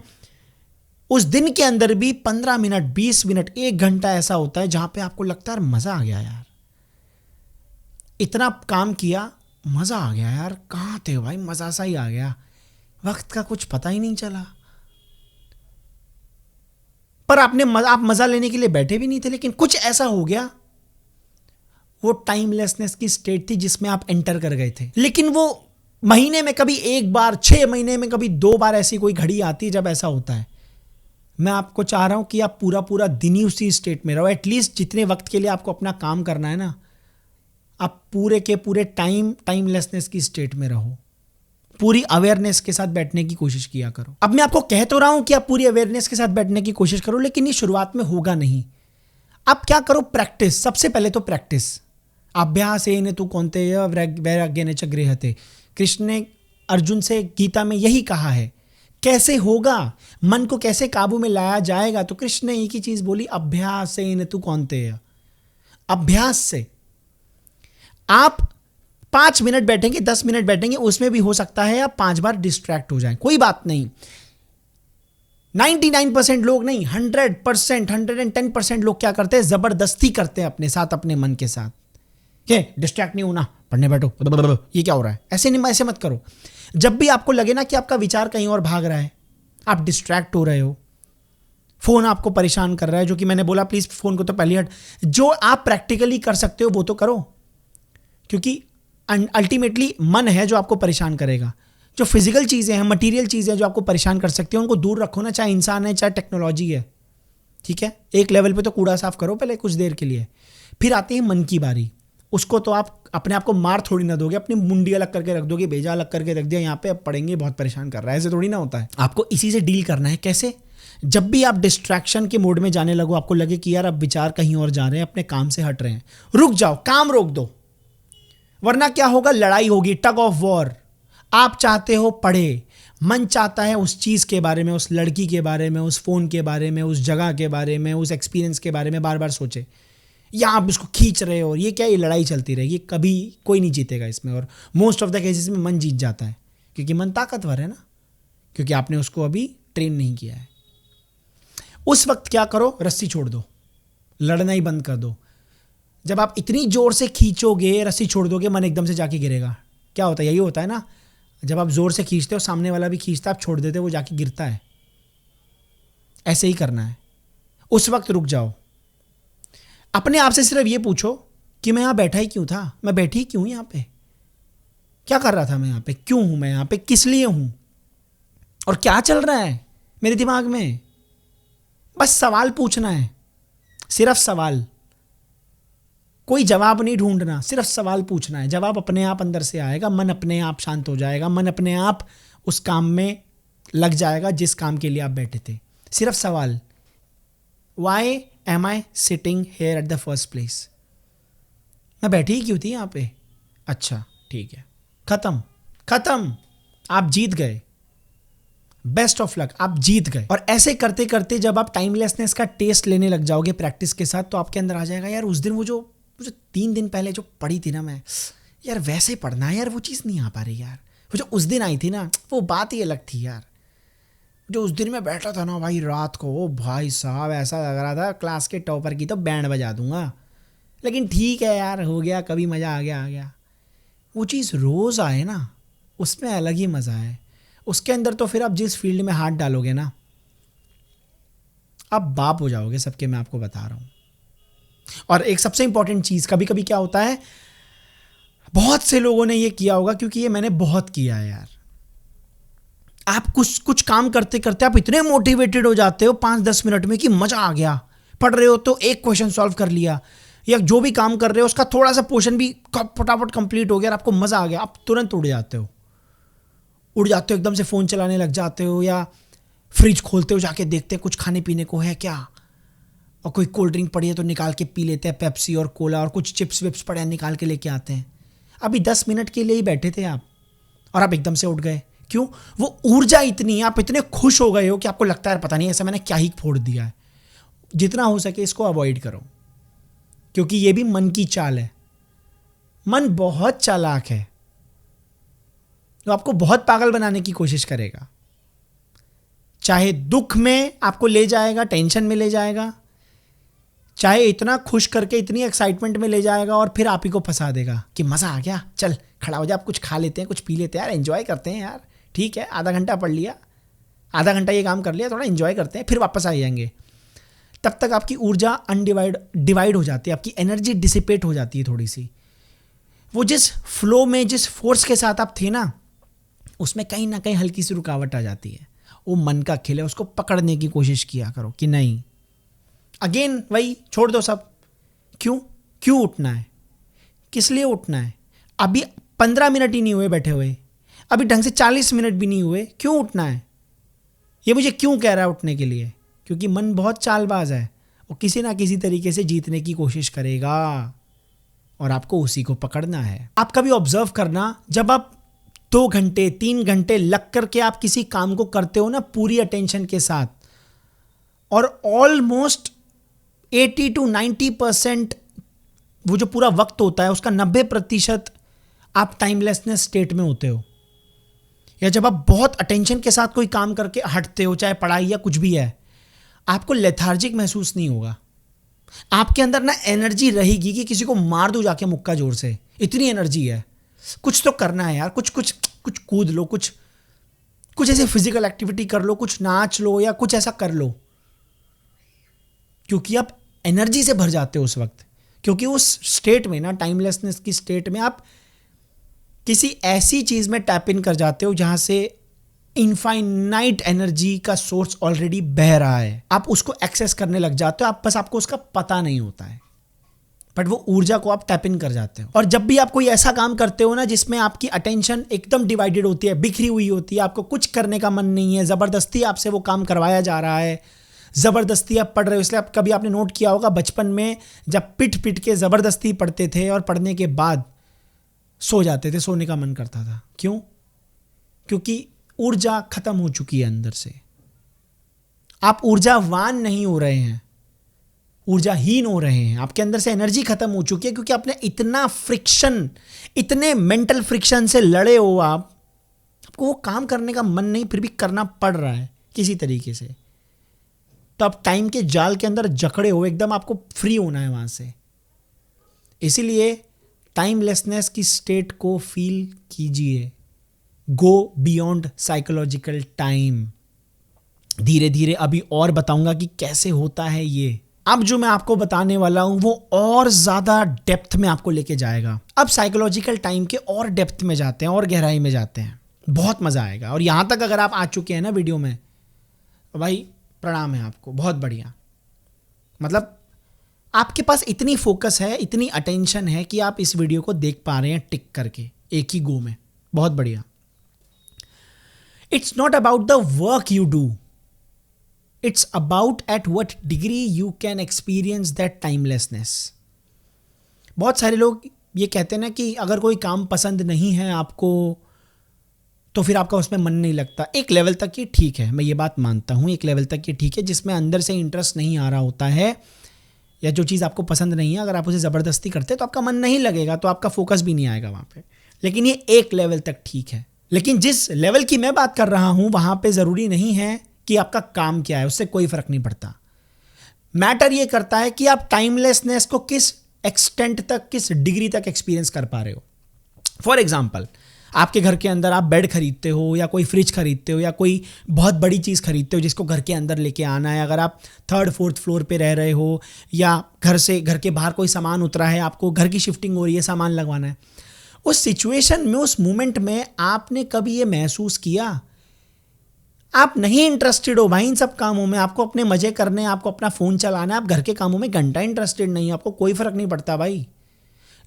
उस दिन के अंदर भी 15 मिनट, 20 मिनट, 1 घंटा ऐसा होता है जहां पे आपको लगता है मजा आ गया यार, इतना काम किया, मजा आ गया यार, कहां थे भाई, मजा सा ही आ गया, वक्त का कुछ पता ही नहीं चला। पर आप मजा लेने के लिए बैठे भी नहीं थे, लेकिन कुछ ऐसा हो गया, वो टाइमलेसनेस की स्टेट थी जिसमें आप एंटर कर गए थे। लेकिन वो महीने में कभी 1 बार, 6 महीने में कभी 2 बार ऐसी कोई घड़ी आती है जब ऐसा होता है। मैं आपको चाह रहा हूं कि आप पूरा दिन ही उसी स्टेट में रहो। एटलीस्ट जितने वक्त के लिए आपको अपना काम करना है ना, आप पूरे के पूरे टाइमलेसनेस की स्टेट में रहो, पूरी अवेयरनेस के साथ बैठने की कोशिश किया करो। अब मैं आपको कह तो रहा हूं कि आप पूरी अवेयरनेस के साथ बैठने की कोशिश करो, लेकिन ये शुरुआत में होगा नहीं। आप क्या करो, प्रैक्टिस। सबसे पहले तो प्रैक्टिस। अभ्यासेन तु कौन्तेय वैराग्येन च गृह्यते। कृष्ण ने अर्जुन से गीता में यही कहा है। कैसे होगा, मन को कैसे काबू में लाया जाएगा, तो कृष्ण ने एक ही चीज बोली, अभ्यासेन तु कौन्तेय। अभ्यास से आप 5 मिनट बैठेंगे, 10 मिनट बैठेंगे, उसमें भी हो सकता है आप 5 बार डिस्ट्रैक्ट हो जाएं, कोई बात नहीं। 99% लोग नहीं, 100%, 110% लोग क्या करते हैं, जबरदस्ती करते हैं अपने साथ, अपने मन के साथ। डिस्ट्रैक्ट नहीं होना, पढ़ने बैठो, ये क्या हो रहा है, ऐसे नहीं, ऐसे मत करो। जब भी आपको लगे ना कि आपका विचार कहीं और भाग रहा है, आप डिस्ट्रैक्ट हो रहे हो, फोन आपको परेशान कर रहा है, जो कि मैंने बोला प्लीज फोन को तो पहले हट, जो आप प्रैक्टिकली कर सकते हो वो तो करो, क्योंकि अल्टीमेटली मन है जो आपको परेशान करेगा। जो फिजिकल चीजें हैं, मटेरियल चीजें जो आपको परेशान कर सकती हैं, उनको दूर रखो ना, चाहे इंसान है चाहे टेक्नोलॉजी है, ठीक है। एक लेवल पे तो कूड़ा साफ करो पहले कुछ देर के लिए। फिर आती है मन की बारी। उसको तो आप अपने आप को मार थोड़ी ना दोगे, अपनी मुंडी अलग करके रख दोगे, भेजा अलग करके रख दिया यहाँ पे, अब पढ़ेंगे, बहुत परेशान कर रहा है, ऐसे थोड़ी ना होता है। आपको इसी से डील करना है। कैसे? जब भी आप डिस्ट्रैक्शन के मोड में जाने लगो, आपको लगे कि यार अब विचार कहीं और जा रहे हैं, अपने काम से हट रहे हैं, रुक जाओ, काम रोक दो, वरना क्या होगा? लड़ाई होगी, टग ऑफ वॉर। आप चाहते हो पढ़े, मन चाहता है उस चीज के बारे में, उस लड़की के बारे में, उस फोन के बारे में, उस जगह के बारे में, उस एक्सपीरियंस के बारे में बार बार सोचे, या आप उसको खींच रहे हो, और ये क्या, ये लड़ाई चलती रहेगी, कभी कोई नहीं जीतेगा इसमें। और मोस्ट ऑफ द केसेस में मन जीत जाता है, क्योंकि मन ताकतवर है ना, क्योंकि आपने उसको अभी ट्रेन नहीं किया है। उस वक्त क्या करो? रस्सी छोड़ दो, लड़ना ही बंद कर दो। जब आप इतनी जोर से खींचोगे, रस्सी छोड़ दोगे, मन एकदम से जाके गिरेगा। क्या होता है? यही होता है ना, जब आप जोर से खींचते हो, सामने वाला भी खींचता है, आप छोड़ देते हो, वो जाके गिरता है। ऐसे ही करना है। उस वक्त रुक जाओ, अपने आप से सिर्फ ये पूछो कि मैं यहां बैठा ही क्यों था, मैं बैठी क्यों यहां पे, क्या कर रहा था मैं यहां पे, क्यों हूं मैं यहां पे, किस लिए हूं, और क्या चल रहा है मेरे दिमाग में। बस सवाल पूछना है, सिर्फ सवाल, कोई जवाब नहीं ढूंढना, सिर्फ सवाल पूछना है। जवाब अपने आप अंदर से आएगा, मन अपने आप शांत हो जाएगा, मन अपने आप उस काम में लग जाएगा जिस काम के लिए आप बैठे थे। सिर्फ सवाल, why am I sitting here at the first place, मैं बैठी ही क्यों थी यहाँ पे, अच्छा ठीक है, खत्म खत्म, आप जीत गए। बेस्ट ऑफ लक, आप जीत गए। और ऐसे करते करते जब आप टाइमलेसनेस का टेस्ट लेने लग जाओगे प्रैक्टिस के साथ, तो आपके अंदर आ जाएगा, यार उस दिन वो जो 3 दिन पहले जो पढ़ी थी ना मैं, यार वैसे पढ़ना है यार, वो चीज़ नहीं आ पा रही यार, वो जो उस दिन आई थी ना, वो बात ही अलग थी यार। जो उस दिन मैं बैठा था ना भाई रात को, ओ भाई साहब ऐसा लग रहा था क्लास के टॉपर की तो बैंड बजा दूंगा। लेकिन ठीक है यार, हो गया, कभी मज़ा आ गया। वो चीज़ रोज़ आए ना, उसमें अलग ही मज़ा है। उसके अंदर तो फिर आप जिस फील्ड में हाथ डालोगे ना, आप बाप हो जाओगे सबके, मैं आपको बता रहा हूँ। और एक सबसे इंपॉर्टेंट चीज़, कभी कभी क्या होता है, बहुत से लोगों ने ये किया होगा, क्योंकि ये मैंने बहुत किया है यार। आप कुछ काम करते करते आप इतने मोटिवेटेड हो जाते हो 5-10 मिनट में कि मज़ा आ गया। पढ़ रहे हो तो एक क्वेश्चन सॉल्व कर लिया, या जो भी काम कर रहे हो उसका थोड़ा सा पोर्शन भी फटाफट कंप्लीट हो गया और आपको मज़ा आ गया, आप तुरंत उड़ जाते हो, एकदम से फ़ोन चलाने लग जाते हो, या फ्रिज खोलते हो, जाके देखते हैं कुछ खाने पीने को है क्या, और कोई कोल्ड ड्रिंक पड़ी है तो निकाल के पी लेते हैं, पेप्सी और कोला, और कुछ चिप्स विप्स पड़े हैं निकाल के लेके आते हैं। अभी 10 मिनट के लिए ही बैठे थे आप, और आप एकदम से उठ गए। क्यों? वो ऊर्जा इतनी, आप इतने खुश हो गए हो कि आपको लगता है पता नहीं ऐसा मैंने क्या ही फोड़ दिया है। जितना हो सके इसको अवॉइड करो, क्योंकि ये भी मन की चाल है। मन बहुत चालाक है, तो आपको बहुत पागल बनाने की कोशिश करेगा। चाहे दुख में आपको ले जाएगा, टेंशन में ले जाएगा, चाहे इतना खुश करके इतनी एक्साइटमेंट में ले जाएगा और फिर आप ही को फंसा देगा कि मज़ा आ गया, चल खड़ा हो जा, आप कुछ खा लेते हैं, कुछ पी लेते हैं यार, एंजॉय करते हैं यार, ठीक है आधा घंटा पढ़ लिया, आधा घंटा ये काम कर लिया, थोड़ा एंजॉय करते हैं, फिर वापस आ जाएंगे। तब तक आपकी ऊर्जा डिवाइड हो जाती है, आपकी एनर्जी डिसिपेट हो जाती है थोड़ी सी। वो जिस फ्लो में, जिस फोर्स के साथ आप थे ना, उसमें कहीं ना कहीं हल्की सी रुकावट आ जाती है। वो मन का खेल है, उसको पकड़ने की कोशिश किया करो कि नहीं, अगेन वही छोड़ दो सब। क्यों उठना है, किस लिए उठना है, अभी 15 मिनट ही नहीं हुए बैठे हुए, अभी ढंग से 40 मिनट भी नहीं हुए, क्यों उठना है, ये मुझे क्यों कह रहा है उठने के लिए? क्योंकि मन बहुत चालबाज है, वो किसी ना किसी तरीके से जीतने की कोशिश करेगा और आपको उसी को पकड़ना है। आप कभी ऑब्जर्व करना, जब आप 2 घंटे 3 घंटे लग करके आप किसी काम को करते हो ना पूरी अटेंशन के साथ, और ऑलमोस्ट 80 to 90% वो जो पूरा वक्त होता है उसका 90% आप टाइमलेसनेस स्टेट में होते हो, या जब आप बहुत अटेंशन के साथ कोई काम करके हटते हो, चाहे पढ़ाई या कुछ भी है, आपको लेथार्जिक महसूस नहीं होगा। आपके अंदर ना एनर्जी रहेगी कि किसी को मार दो जाके मुक्का जोर से, इतनी एनर्जी है। कुछ तो करना है यार, कुछ कूद लो, कुछ ऐसे फिजिकल एक्टिविटी कर लो, कुछ नाच लो या कुछ ऐसा कर लो, क्योंकि आप एनर्जी से भर जाते हो उस वक्त। क्योंकि उस स्टेट में ना, टाइमलेसनेस की स्टेट में, आप किसी ऐसी चीज में टैप इन कर जाते हो जहां से इनफाइनाइट एनर्जी का सोर्स ऑलरेडी बह रहा है, आप उसको एक्सेस करने लग जाते हो, आप बस आपको उसका पता नहीं होता है। बट वो ऊर्जा को आप टैप इन कर जाते हो। और जब भी आप कोई ऐसा काम करते हो ना जिसमें आपकी अटेंशन एकदम डिवाइडेड होती है, बिखरी हुई होती है, आपको कुछ करने का मन नहीं है, ज़बरदस्ती आपसे वो काम करवाया जा रहा है, ज़बरदस्ती आप पढ़ रहे हो। इसलिए आप कभी आपने नोट किया होगा बचपन में जब पिट पिट के ज़बरदस्ती पढ़ते थे और पढ़ने के बाद सो जाते थे, सोने का मन करता था। क्यों? क्योंकि ऊर्जा खत्म हो चुकी है अंदर से। आप ऊर्जावान नहीं हो रहे हैं, ऊर्जाहीन हो रहे हैं। आपके अंदर से एनर्जी खत्म हो चुकी है क्योंकि आपने इतना फ्रिक्शन, इतने मेंटल फ्रिक्शन से लड़े हो। आपको वो काम करने का मन नहीं, फिर भी करना पड़ रहा है किसी तरीके से। तो आप टाइम के जाल के अंदर जकड़े हो, एकदम आपको फ्री होना है वहां से। इसीलिए टाइमलेसनेस की स्टेट को फील कीजिए। गो बियॉन्ड साइकोलॉजिकल टाइम। धीरे धीरे अभी और बताऊंगा कि कैसे होता है ये। अब जो मैं आपको बताने वाला हूं वो और ज्यादा डेप्थ में आपको लेके जाएगा। अब साइकोलॉजिकल टाइम के और डेप्थ में जाते हैं और गहराई में जाते हैं, बहुत मजा आएगा। और यहां तक अगर आप आ चुके हैं ना वीडियो में, भाई प्रणाम है आपको, बहुत बढ़िया। मतलब आपके पास इतनी फोकस है, इतनी अटेंशन है कि आप इस वीडियो को देख पा रहे हैं टिक करके एक ही गो में, बहुत बढ़िया। It's not about the work you do, it's about at what degree you can experience that timelessness। बहुत सारे लोग ये कहते हैं ना कि अगर कोई काम पसंद नहीं है आपको तो फिर आपका उसमें मन नहीं लगता। एक लेवल तक ये ठीक है, मैं ये बात मानता हूँ, एक लेवल तक ये ठीक है जिसमें अंदर से इंटरेस्ट नहीं आ रहा होता है या जो चीज़ आपको पसंद नहीं है, अगर आप उसे ज़बरदस्ती करते हैं तो आपका मन नहीं लगेगा, तो आपका फोकस भी नहीं आएगा वहाँ पे। लेकिन ये एक लेवल तक ठीक है। लेकिन जिस लेवल की मैं बात कर रहा हूँ वहाँ पे ज़रूरी नहीं है कि आपका काम क्या है, उससे कोई फर्क नहीं पड़ता। मैटर ये करता है कि आप टाइमलेसनेस को किस एक्सटेंट तक, किस डिग्री तक एक्सपीरियंस कर पा रहे हो। फॉर एग्जाम्पल, आपके घर के अंदर आप बेड खरीदते हो या कोई फ्रिज खरीदते हो या कोई बहुत बड़ी चीज़ खरीदते हो जिसको घर के अंदर लेके आना है। अगर आप 3rd 4th फ्लोर पे रह रहे हो या घर के बाहर कोई सामान उतरा है, आपको घर की शिफ्टिंग हो रही है, सामान लगवाना है, उस सिचुएशन में, उस मोमेंट में आपने कभी ये महसूस किया आप नहीं इंटरेस्टेड हो भाई इन सब कामों में, आपको अपने मजे करने, आपको अपना फ़ोन चलाना है, आप घर के कामों में घंटा इंटरेस्टेड नहीं है, आपको कोई फ़र्क नहीं पड़ता भाई।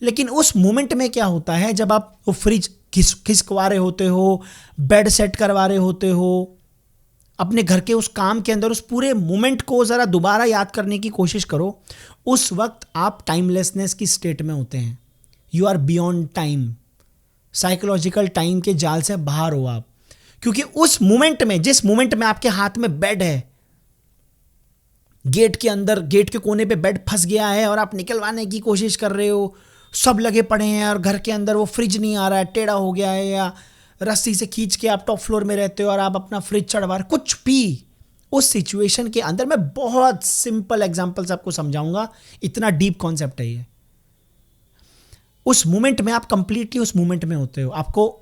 लेकिन उस मोमेंट में क्या होता है, जब आप वो फ्रिज खिसकवा रहे होते हो, बेड सेट करवा रहे होते हो, अपने घर के उस काम के अंदर उस पूरे मोमेंट को ज़रा दोबारा याद करने की कोशिश करो। उस वक्त आप टाइमलेसनेस की स्टेट में होते हैं। You are beyond time, psychological time के जाल से बाहर हो आप। क्योंकि उस मोमेंट में, जिस मोमेंट में आपके हाथ में बेड है, गेट के अंदर, गेट के कोने पे बेड फंस गया है और आप निकलवाने की कोशिश कर रहे हो, सब लगे पड़े हैं और घर के अंदर वो फ्रिज नहीं आ रहा है, टेढ़ा हो गया है, या रस्सी से खींच के आप टॉप फ्लोर में रहते हो और आप अपना फ्रिज चढ़वा रहे, कुछ भी। उस सिचुएशन के अंदर मैं बहुत सिंपल एग्जांपल्स आपको समझाऊंगा, इतना डीप कॉन्सेप्ट है ये। उस मोमेंट में आप कंप्लीटली उस मोमेंट में होते हो, आपको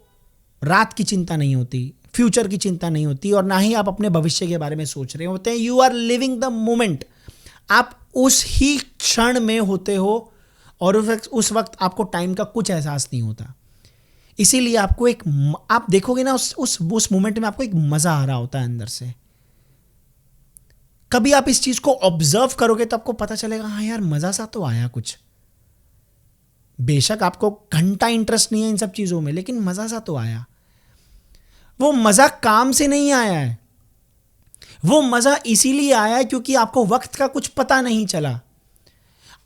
रात की चिंता नहीं होती, फ्यूचर की चिंता नहीं होती और ना ही आप अपने भविष्य के बारे में सोच रहे होते हैं। You are living the moment, आप उस ही क्षण में होते हो और उस वक्त आपको टाइम का कुछ एहसास नहीं होता। इसीलिए आपको आप देखोगे ना उस मोमेंट में आपको एक मजा आ रहा होता है अंदर से। कभी आप इस चीज को ऑब्जर्व करोगे तो आपको पता चलेगा, हाँ यार मजा सा तो आया कुछ। बेशक आपको घंटा इंटरेस्ट नहीं है इन सब चीजों में, लेकिन मजा सा तो आया। वो मजा काम से नहीं आया है, वो मजा इसीलिए आया है क्योंकि आपको वक्त का कुछ पता नहीं चला।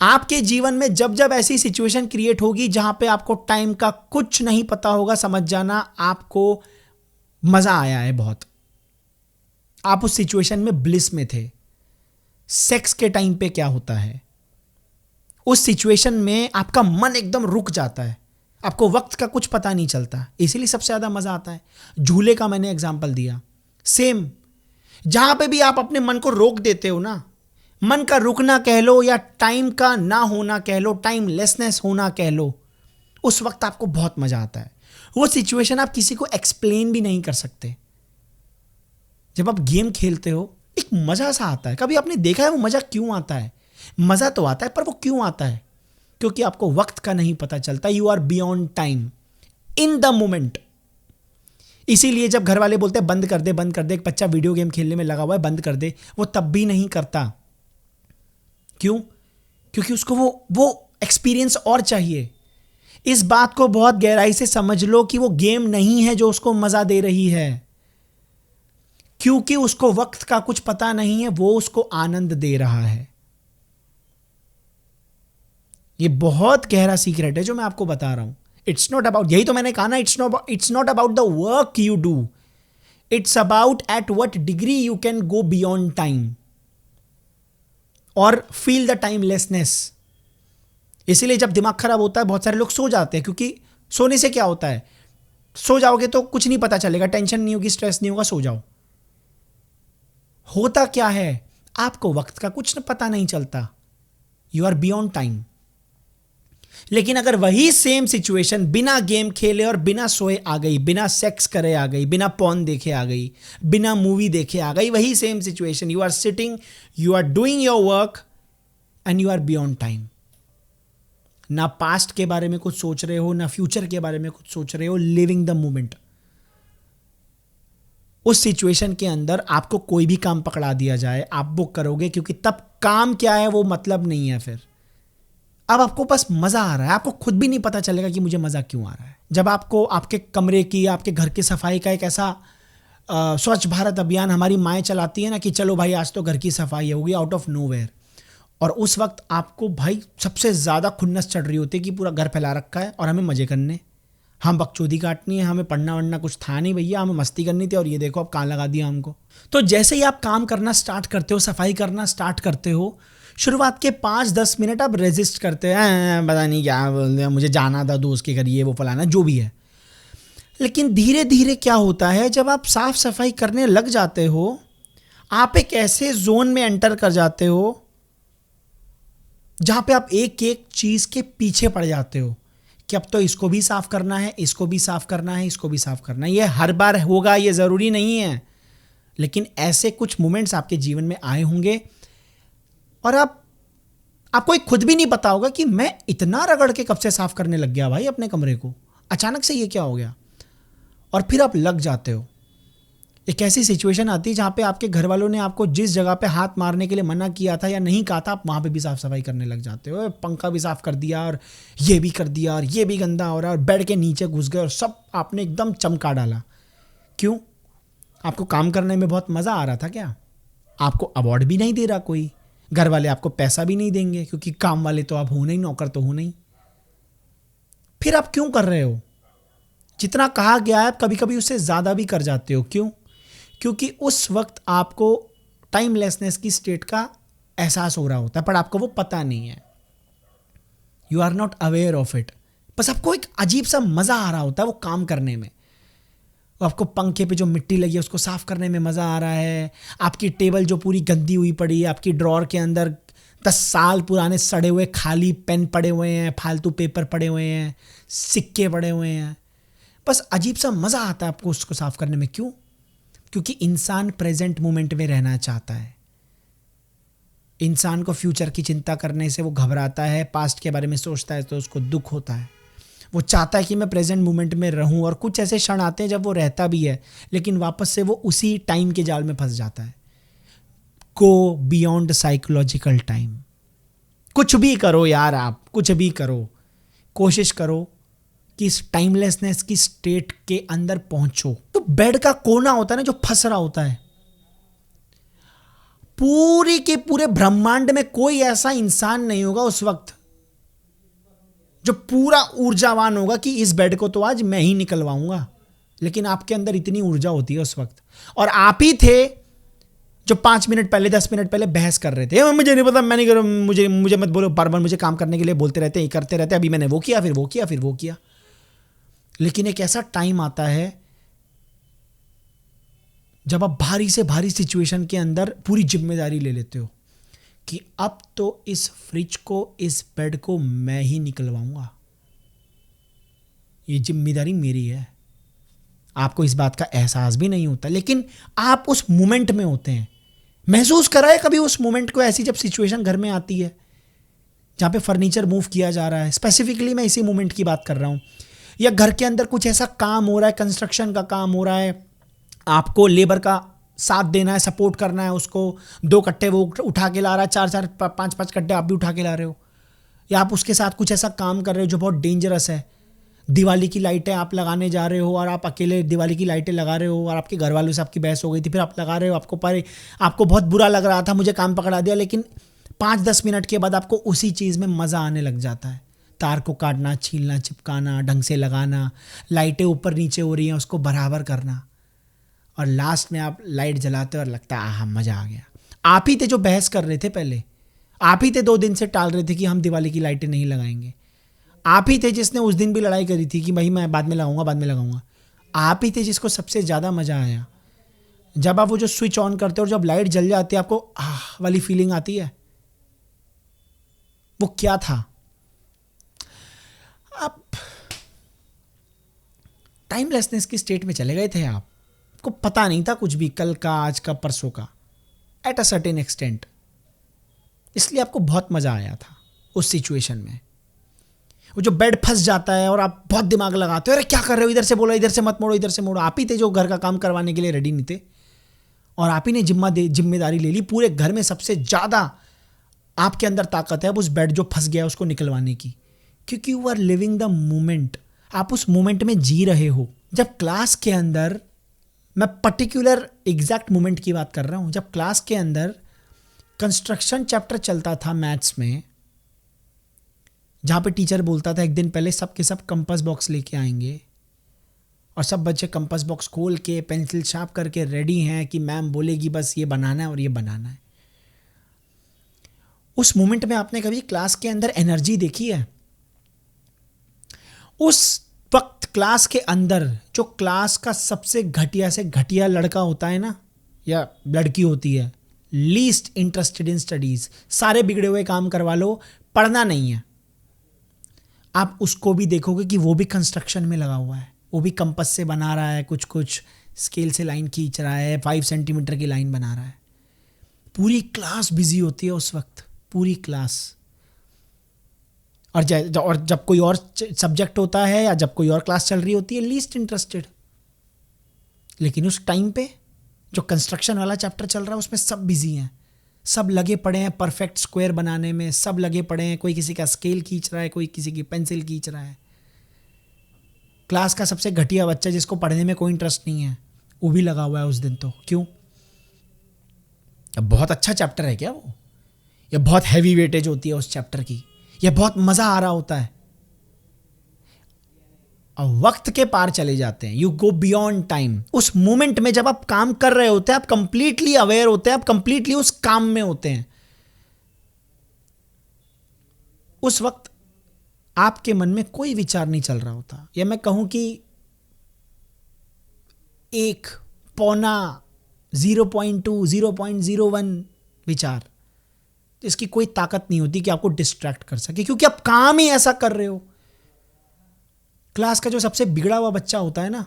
आपके जीवन में जब जब ऐसी सिचुएशन क्रिएट होगी जहां पे आपको टाइम का कुछ नहीं पता होगा, समझ जाना आपको मजा आया है बहुत। आप उस सिचुएशन में ब्लिस में थे। सेक्स के टाइम पे क्या होता है, उस सिचुएशन में आपका मन एकदम रुक जाता है, आपको वक्त का कुछ पता नहीं चलता, इसीलिए सबसे ज्यादा मजा आता है। झूले का मैंने एग्जांपल दिया, सेम। जहां पे भी आप अपने मन को रोक देते हो ना, मन का रुकना कह लो या टाइम का ना होना कह लो, टाइमलेसनेस होना कह लो, उस वक्त आपको बहुत मजा आता है। वो सिचुएशन आप किसी को एक्सप्लेन भी नहीं कर सकते। जब आप गेम खेलते हो एक मजा सा आता है। कभी आपने देखा है वो मजा क्यों आता है? मजा तो आता है, पर वो क्यों आता है? क्योंकि आपको वक्त का नहीं पता चलता। You are beyond time, in the moment. इसीलिए जब घर वाले बोलते हैं बंद कर दे, बंद कर दे, एक बच्चा वीडियो गेम खेलने में लगा हुआ है, बंद कर दे, वो तब भी नहीं करता। क्यों? क्योंकि उसको वो एक्सपीरियंस और चाहिए। इस बात को बहुत गहराई से समझ लो कि वो गेम नहीं है जो उसको मजा दे रही है, क्योंकि उसको वक्त का कुछ पता नहीं है, वो उसको आनंद दे रहा है। ये बहुत गहरा सीक्रेट है जो मैं आपको बता रहा हूं। इट्स नॉट अबाउट, यही तो मैंने कहा ना, it's not about the work you do, it's about at what degree you can go beyond time और फील द टाइमलेसनेस। इसीलिए जब दिमाग खराब होता है बहुत सारे लोग सो जाते हैं, क्योंकि सोने से क्या होता है, सो जाओगे तो कुछ नहीं पता चलेगा, टेंशन नहीं होगी, स्ट्रेस नहीं होगा, सो जाओ। होता क्या है, आपको वक्त का कुछ पता नहीं चलता, यू आर बियॉन्ड टाइम। लेकिन अगर वही सेम सिचुएशन बिना गेम खेले और बिना सोए आ गई, बिना सेक्स करे आ गई, बिना पॉर्न देखे आ गई, बिना मूवी देखे आ गई, वही same situation, you are sitting, you are doing your work and you are beyond time. ना पास्ट के बारे में कुछ सोच रहे हो, ना फ्यूचर के बारे में कुछ सोच रहे हो, लिविंग द मोमेंट। उस सिचुएशन के अंदर आपको कोई भी काम पकड़ा दिया जाए, आप वो करोगे, क्योंकि तब काम क्या है वो मतलब नहीं है। फिर अब आपको बस मजा आ रहा है, आपको खुद भी नहीं पता चलेगा कि मुझे मजा क्यों आ रहा है। जब आपको आपके कमरे की, आपके घर की सफाई का एक ऐसा स्वच्छ भारत अभियान हमारी माएँ चलाती है ना कि चलो भाई आज तो घर की सफाई होगी आउट ऑफ नोवेयर, और उस वक्त आपको भाई सबसे ज़्यादा खुन्नस चढ़ रही होती है कि पूरा घर फैला रखा है और हमें मज़े करने, हम बकचोदी काटनी है, हमें पढ़ना वढ़ना कुछ था नहीं भैया, हमें मस्ती करनी थी, और ये देखो अब कहाँ लगा दिया हमको। तो जैसे ही आप काम करना स्टार्ट करते हो, सफाई करना स्टार्ट करते हो, शुरुआत के 5-10 मिनट आप रेजिस्ट करते हैं, पता नहीं क्या बोल दिया, मुझे जाना था दोस्त के घर, ये वो फलाना जो भी है। लेकिन धीरे धीरे क्या होता है, जब आप साफ सफाई करने लग जाते हो, आप एक ऐसे जोन में एंटर कर जाते हो जहां पे आप एक एक चीज के पीछे पड़ जाते हो कि अब तो इसको भी साफ करना है, इसको भी साफ करना है, इसको भी साफ करना है। ये हर बार होगा ये जरूरी नहीं है, लेकिन ऐसे कुछ मोमेंट्स आपके जीवन में आए होंगे और आपको एक खुद भी नहीं पता होगा कि मैं इतना रगड़ के कब से साफ करने लग गया भाई अपने कमरे को, अचानक से ये क्या हो गया। और फिर आप लग जाते हो। एक ऐसी सिचुएशन आती है जहाँ पे आपके घर वालों ने आपको जिस जगह पे हाथ मारने के लिए मना किया था या नहीं कहा था, आप वहाँ पे भी साफ सफाई करने लग जाते हो। पंखा भी साफ कर दिया और ये भी कर दिया और ये भी गंदा हो रहा है, और बेड के नीचे घुस गए और सब आपने एकदम चमका डाला। क्यों? आपको काम करने में बहुत मज़ा आ रहा था क्या? आपको अवार्ड भी नहीं दे रहा कोई, घर वाले आपको पैसा भी नहीं देंगे क्योंकि काम वाले तो आप हो नहीं, नौकर तो हो नहीं। फिर आप क्यों कर रहे हो? जितना कहा गया है कभी कभी उससे ज़्यादा भी कर जाते हो। क्यों? क्योंकि उस वक्त आपको टाइमलेसनेस की स्टेट का एहसास हो रहा होता है, पर आपको वो पता नहीं है। You are not aware of it. बस आपको एक अजीब सा मज़ा आ रहा होता है वो काम करने में। आपको पंखे पे जो मिट्टी लगी है उसको साफ करने में मज़ा आ रहा है, आपकी टेबल जो पूरी गंदी हुई पड़ी है, आपकी ड्रॉर के अंदर 10 साल पुराने सड़े हुए खाली पेन पड़े हुए हैं, फालतू पेपर पड़े हुए हैं, सिक्के पड़े हुए हैं। बस अजीब सा मज़ा आता है आपको उसको साफ करने में। क्यों? क्योंकि इंसान प्रेजेंट मोमेंट में रहना चाहता है। इंसान को फ्यूचर की चिंता करने से वो घबराता है, पास्ट के बारे में सोचता है तो उसको दुख होता है। वो चाहता है कि मैं प्रेजेंट मोमेंट में रहूं, और कुछ ऐसे क्षण आते हैं जब वो रहता भी है लेकिन वापस से वो उसी टाइम के जाल में फंस जाता है। गो बियॉन्ड साइकोलॉजिकल टाइम। कुछ भी करो यार, आप कुछ भी करो, कोशिश करो कि इस टाइमलेसनेस की स्टेट के अंदर पहुंचो। तो बेड का कोना होता है ना जो फंस रहा होता है, पूरी के पूरे ब्रह्मांड में कोई ऐसा इंसान नहीं होगा उस वक्त जो पूरा ऊर्जावान होगा कि इस बेड को तो आज मैं ही निकलवाऊंगा। लेकिन आपके अंदर इतनी ऊर्जा होती है उस वक्त, और आप ही थे जो 5 मिनट पहले 10 मिनट पहले बहस कर रहे थे, मुझे नहीं पता, मैं नहीं करूं, मुझे मत बोलो, बार बार मुझे काम करने के लिए बोलते रहते हैं, करते रहते हैं, अभी मैंने वो किया, फिर वो किया, फिर वो किया। लेकिन एक ऐसा टाइम आता है जब आप भारी से भारी सिचुएशन के अंदर पूरी जिम्मेदारी ले लेते हो कि अब तो इस फ्रिज को, इस बेड को मैं ही निकलवाऊंगा, ये जिम्मेदारी मेरी है। आपको इस बात का एहसास भी नहीं होता, लेकिन आप उस मोमेंट में होते हैं। महसूस करा है कभी उस मोमेंट को, ऐसी जब सिचुएशन घर में आती है जहां पे फर्नीचर मूव किया जा रहा है, स्पेसिफिकली मैं इसी मोमेंट की बात कर रहा हूं, या घर के अंदर कुछ ऐसा काम हो रहा है, कंस्ट्रक्शन का काम हो रहा है, आपको लेबर का साथ देना है, सपोर्ट करना है उसको, 2 कट्टे वो उठा के ला रहा है, 4-4 5-5 कट्टे आप भी उठा के ला रहे हो, या आप उसके साथ कुछ ऐसा काम कर रहे हो जो बहुत डेंजरस है। दिवाली की लाइटें आप लगाने जा रहे हो और आप अकेले दिवाली की लाइटें लगा रहे हो और आपके घर वालों से आपकी बहस हो गई थी, फिर आप लगा रहे हो, आपको बहुत बुरा लग रहा था, मुझे काम पकड़ा दिया, लेकिन 5-10 मिनट के बाद आपको उसी चीज़ में मज़ा आने लग जाता है। तार को काटना, छीलना, चिपकाना, ढंग से लगाना, लाइटें ऊपर नीचे हो रही हैं उसको बराबर करना, और लास्ट में आप लाइट जलाते हो और लगता है आहा मज़ा आ गया। आप ही थे जो बहस कर रहे थे पहले, आप ही थे 2 दिन से टाल रहे थे कि हम दिवाली की लाइटें नहीं लगाएंगे, आप ही थे जिसने उस दिन भी लड़ाई करी थी कि भाई मैं बाद में लगाऊंगा। आप ही थे जिसको सबसे ज़्यादा मज़ा आया जब आप वो जो स्विच ऑन करते हो और जब लाइट जल जाती है आपको आह वाली फीलिंग आती है। वो क्या था? आप टाइमलेसनेस की स्टेट में चले गए थे। आपको पता नहीं था कुछ भी, कल का, आज का, परसों का, एट अ सर्टेन एक्सटेंट। इसलिए आपको बहुत मज़ा आया था उस सिचुएशन में। वो जो बेड फंस जाता है और आप बहुत दिमाग लगाते हो, अरे क्या कर रहे हो, इधर से बोलो, इधर से मत मोड़ो, इधर से मोड़ो। आप ही थे जो घर का काम करवाने के लिए रेडी नहीं थे, और आप ही ने जिम्मेदारी ले ली। पूरे घर में सबसे ज़्यादा आपके अंदर ताकत है अब उस बेड जो फंस गया उसको निकलवाने की, क्योंकि you are living the moment. आप उस मोमेंट में जी रहे हो। जब क्लास के अंदर, मैं पर्टिकुलर एग्जैक्ट मोमेंट की बात कर रहा हूँ, जब क्लास के अंदर कंस्ट्रक्शन चैप्टर चलता था मैथ्स में, जहाँ पे टीचर बोलता था एक दिन पहले सब के सब कंपास बॉक्स लेके आएंगे, और सब बच्चे कंपास बॉक्स खोल के पेंसिल शार्प करके रेडी हैं कि मैम बोलेगी बस ये बनाना है और ये बनाना है। उस मोमेंट में आपने कभी क्लास के अंदर एनर्जी देखी है? उस वक्त क्लास के अंदर जो क्लास का सबसे घटिया से घटिया लड़का होता है ना, या लड़की होती है, लीस्ट इंटरेस्टेड इन स्टडीज, सारे बिगड़े हुए काम करवा लो, पढ़ना नहीं है, आप उसको भी देखोगे कि वो भी कंस्ट्रक्शन में लगा हुआ है। वो भी कंपास से बना रहा है, कुछ स्केल से लाइन खींच रहा है, 5 सेंटीमीटर की लाइन बना रहा है। पूरी क्लास बिजी होती है उस वक्त, पूरी क्लास। और जब कोई और सब्जेक्ट होता है या जब कोई और क्लास चल रही होती है, लीस्ट इंटरेस्टेड। लेकिन उस टाइम पे जो कंस्ट्रक्शन वाला चैप्टर चल रहा है उसमें सब बिजी हैं, सब लगे पड़े हैं परफेक्ट स्क्वायर बनाने में, सब लगे पड़े हैं, कोई किसी का स्केल खींच रहा है, कोई किसी की पेंसिल खींच रहा है। क्लास का सबसे घटिया बच्चा जिसको पढ़ने में कोई इंटरेस्ट नहीं है, वो भी लगा हुआ है उस दिन। तो क्यों? अब बहुत अच्छा चैप्टर है क्या वो, या बहुत हैवी वेटेज होती है उस चैप्टर की, या बहुत मज़ा आ रहा होता है? और वक्त के पार चले जाते हैं, यू गो बियॉन्ड टाइम। उस मोमेंट में जब आप काम कर रहे होते हैं, आप कंप्लीटली अवेयर होते हैं, आप कंप्लीटली उस काम में होते हैं। उस वक्त आपके मन में कोई विचार नहीं चल रहा होता, या मैं कहूं कि 0.2, 0.01 विचार, इसकी कोई ताकत नहीं होती कि आपको डिस्ट्रैक्ट कर सके, क्योंकि आप काम ही ऐसा कर रहे हो। क्लास का जो सबसे बिगड़ा हुआ बच्चा होता है ना,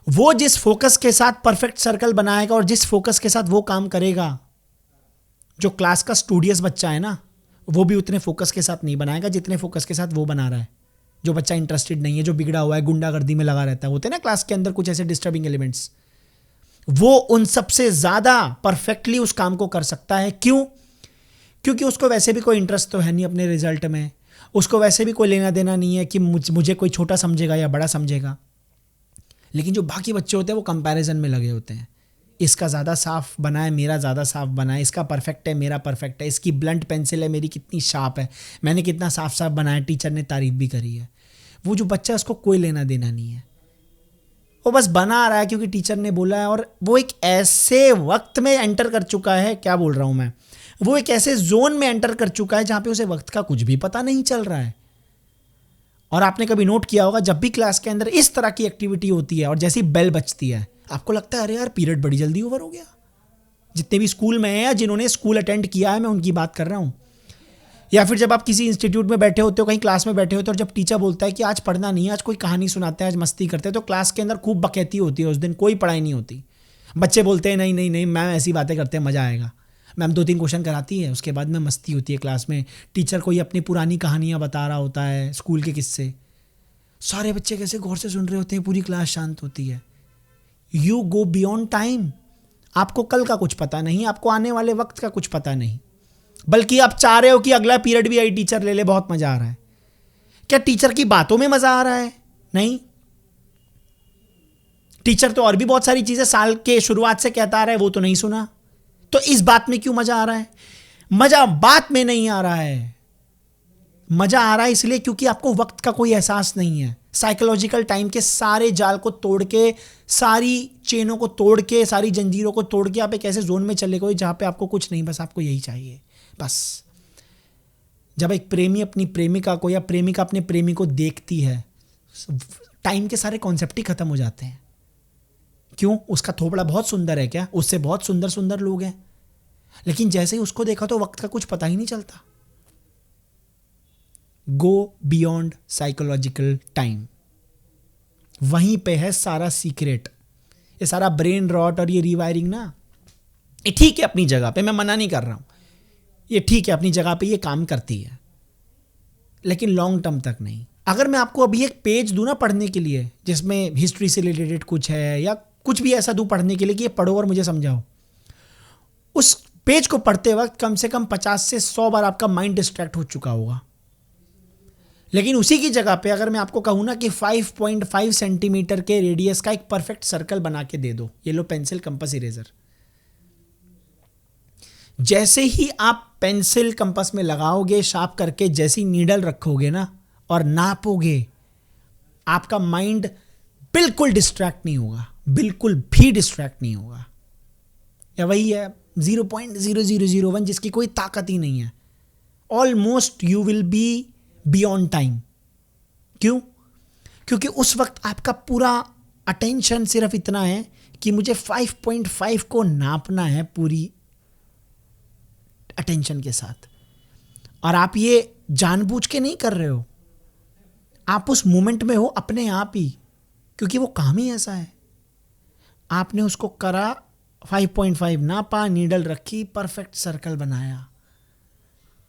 वो जिस फोकस के साथ परफेक्ट सर्कल बनाएगा और जिस फोकस के साथ वो काम करेगा, जो क्लास का स्टूडियस बच्चा है ना, वो भी उतने फोकस के साथ नहीं बनाएगा जितने फोकस के साथ वो बना रहा है। जो बच्चा इंटरेस्टेड नहीं है, जो बिगड़ा हुआ है, गुंडागर्दी में लगा रहता है, होते हैं ना क्लास के अंदर कुछ ऐसे डिस्टर्बिंग एलिमेंट्स, वो उन सबसे ज़्यादा परफेक्टली उस काम को कर सकता है। क्यों? क्योंकि उसको वैसे भी कोई इंटरेस्ट तो है नहीं अपने रिजल्ट में, उसको वैसे भी कोई लेना देना नहीं है कि मुझे कोई छोटा समझेगा या बड़ा समझेगा। लेकिन जो बाकी बच्चे होते हैं वो कंपैरिजन में लगे होते हैं, इसका ज़्यादा साफ बना है, मेरा ज़्यादा साफ बना है, इसका परफेक्ट है, मेरा परफेक्ट है, इसकी ब्लंट पेंसिल है, मेरी कितनी शार्प है, मैंने कितना साफ साफ बनाया, टीचर ने तारीफ भी करी है। वो जो बच्चा, उसको कोई लेना देना नहीं है, वो बस बना रहा है क्योंकि टीचर ने बोला है। और वो एक ऐसे वक्त में एंटर कर चुका है, क्या बोल रहा हूँ मैं, वो एक ऐसे जोन में एंटर कर चुका है जहाँ पे उसे वक्त का कुछ भी पता नहीं चल रहा है। और आपने कभी नोट किया होगा, जब भी क्लास के अंदर इस तरह की एक्टिविटी होती है और जैसी बेल बजती है, आपको लगता है अरे यार पीरियड बड़ी जल्दी ओवर हो गया। जितने भी स्कूल में हैं या जिन्होंने स्कूल अटेंड किया है, मैं उनकी बात कर रहा हूँ। या फिर जब आप किसी इंस्टीट्यूट में बैठे होते हो, कहीं क्लास में बैठे होते हो, और जब टीचर बोलता है कि आज पढ़ना नहीं है, आज कोई कहानी सुनाते हैं, आज मस्ती करते हैं, तो क्लास के अंदर खूब बकैती होती है उस दिन, कोई पढ़ाई नहीं होती। बच्चे बोलते हैं नहीं नहीं नहीं मैम ऐसी बातें करते हैं, मज़ा आएगा। मैम 2-3 क्वेश्चन कराती है, उसके बाद में मस्ती होती है क्लास में। टीचर कोई अपनी पुरानी कहानियाँ बता रहा होता है, स्कूल के किस्से। सारे बच्चे कैसे गौर से सुन रहे होते हैं, पूरी क्लास शांत होती है। You go beyond time. आपको कल का कुछ पता नहीं, आपको आने वाले वक्त का कुछ पता नहीं। बल्कि आप चाह रहे हो कि अगला पीरियड भी आई टीचर ले ले, बहुत मजा आ रहा है। क्या टीचर की बातों में मजा आ रहा है? नहीं। टीचर तो और भी बहुत सारी चीजें साल के शुरुआत से कहता आ रहा है, वो तो नहीं सुना। तो इस बात में क्यों मजा आ रहा है? मजा बात में नहीं आ रहा है, मजा आ रहा है इसलिए क्योंकि आपको वक्त का कोई एहसास नहीं है। साइकोलॉजिकल टाइम के सारे जाल को तोड़ के, सारी चेनों को तोड़ के, सारी जंजीरों को तोड़ के आप एक ऐसे जोन में चले गए जहां पे आपको कुछ नहीं, बस आपको यही चाहिए। बस जब एक प्रेमी अपनी प्रेमिका को या प्रेमिका अपने प्रेमी को देखती है, टाइम के सारे कॉन्सेप्ट ही खत्म हो जाते हैं। क्यों? उसका थोबड़ा बहुत सुंदर है क्या? उससे बहुत सुंदर सुंदर लोग हैं, लेकिन जैसे ही उसको देखा तो वक्त का कुछ पता ही नहीं चलता। गो बियॉन्ड साइकोलॉजिकल टाइम, वहीं पे है सारा सीक्रेट। ये सारा ब्रेन रॉट और ये रिवायरिंग ना, ये ठीक है अपनी जगह पे, मैं मना नहीं कर रहा हूं, ये ठीक है अपनी जगह पे, ये काम करती है, लेकिन लॉन्ग टर्म तक नहीं। अगर मैं आपको अभी एक पेज दूं ना पढ़ने के लिए, जिसमें हिस्ट्री से रिलेटेड कुछ है या कुछ भी ऐसा दूं पढ़ने के लिए कि ये पढ़ो और मुझे समझाओ, उस पेज को पढ़ते वक्त कम से कम 50 से 100 बार आपका माइंड डिस्ट्रैक्ट हो चुका होगा। लेकिन उसी की जगह पे अगर मैं आपको कहूं ना कि 5.5 सेंटीमीटर के रेडियस का एक परफेक्ट सर्कल बना के दे दो, ये लो पेंसिल, कंपास, इरेजर, जैसे ही आप पेंसिल कंपास में लगाओगे शार्प करके, जैसी नीडल रखोगे ना और नापोगे, आपका माइंड बिल्कुल डिस्ट्रैक्ट नहीं होगा, बिल्कुल भी डिस्ट्रैक्ट नहीं होगा। या वही है 0.0001 जिसकी कोई ताकत ही नहीं है। Almost you will be beyond time. क्यों? क्योंकि उस वक्त आपका पूरा अटेंशन सिर्फ इतना है कि मुझे 5.5 को नापना है पूरी अटेंशन के साथ, और आप ये जानबूझ के नहीं कर रहे हो, आप उस मोमेंट में हो अपने आप ही, क्योंकि वो काम ही ऐसा है। आपने उसको करा, 5.5 नापा, नीडल रखी, परफेक्ट सर्कल बनाया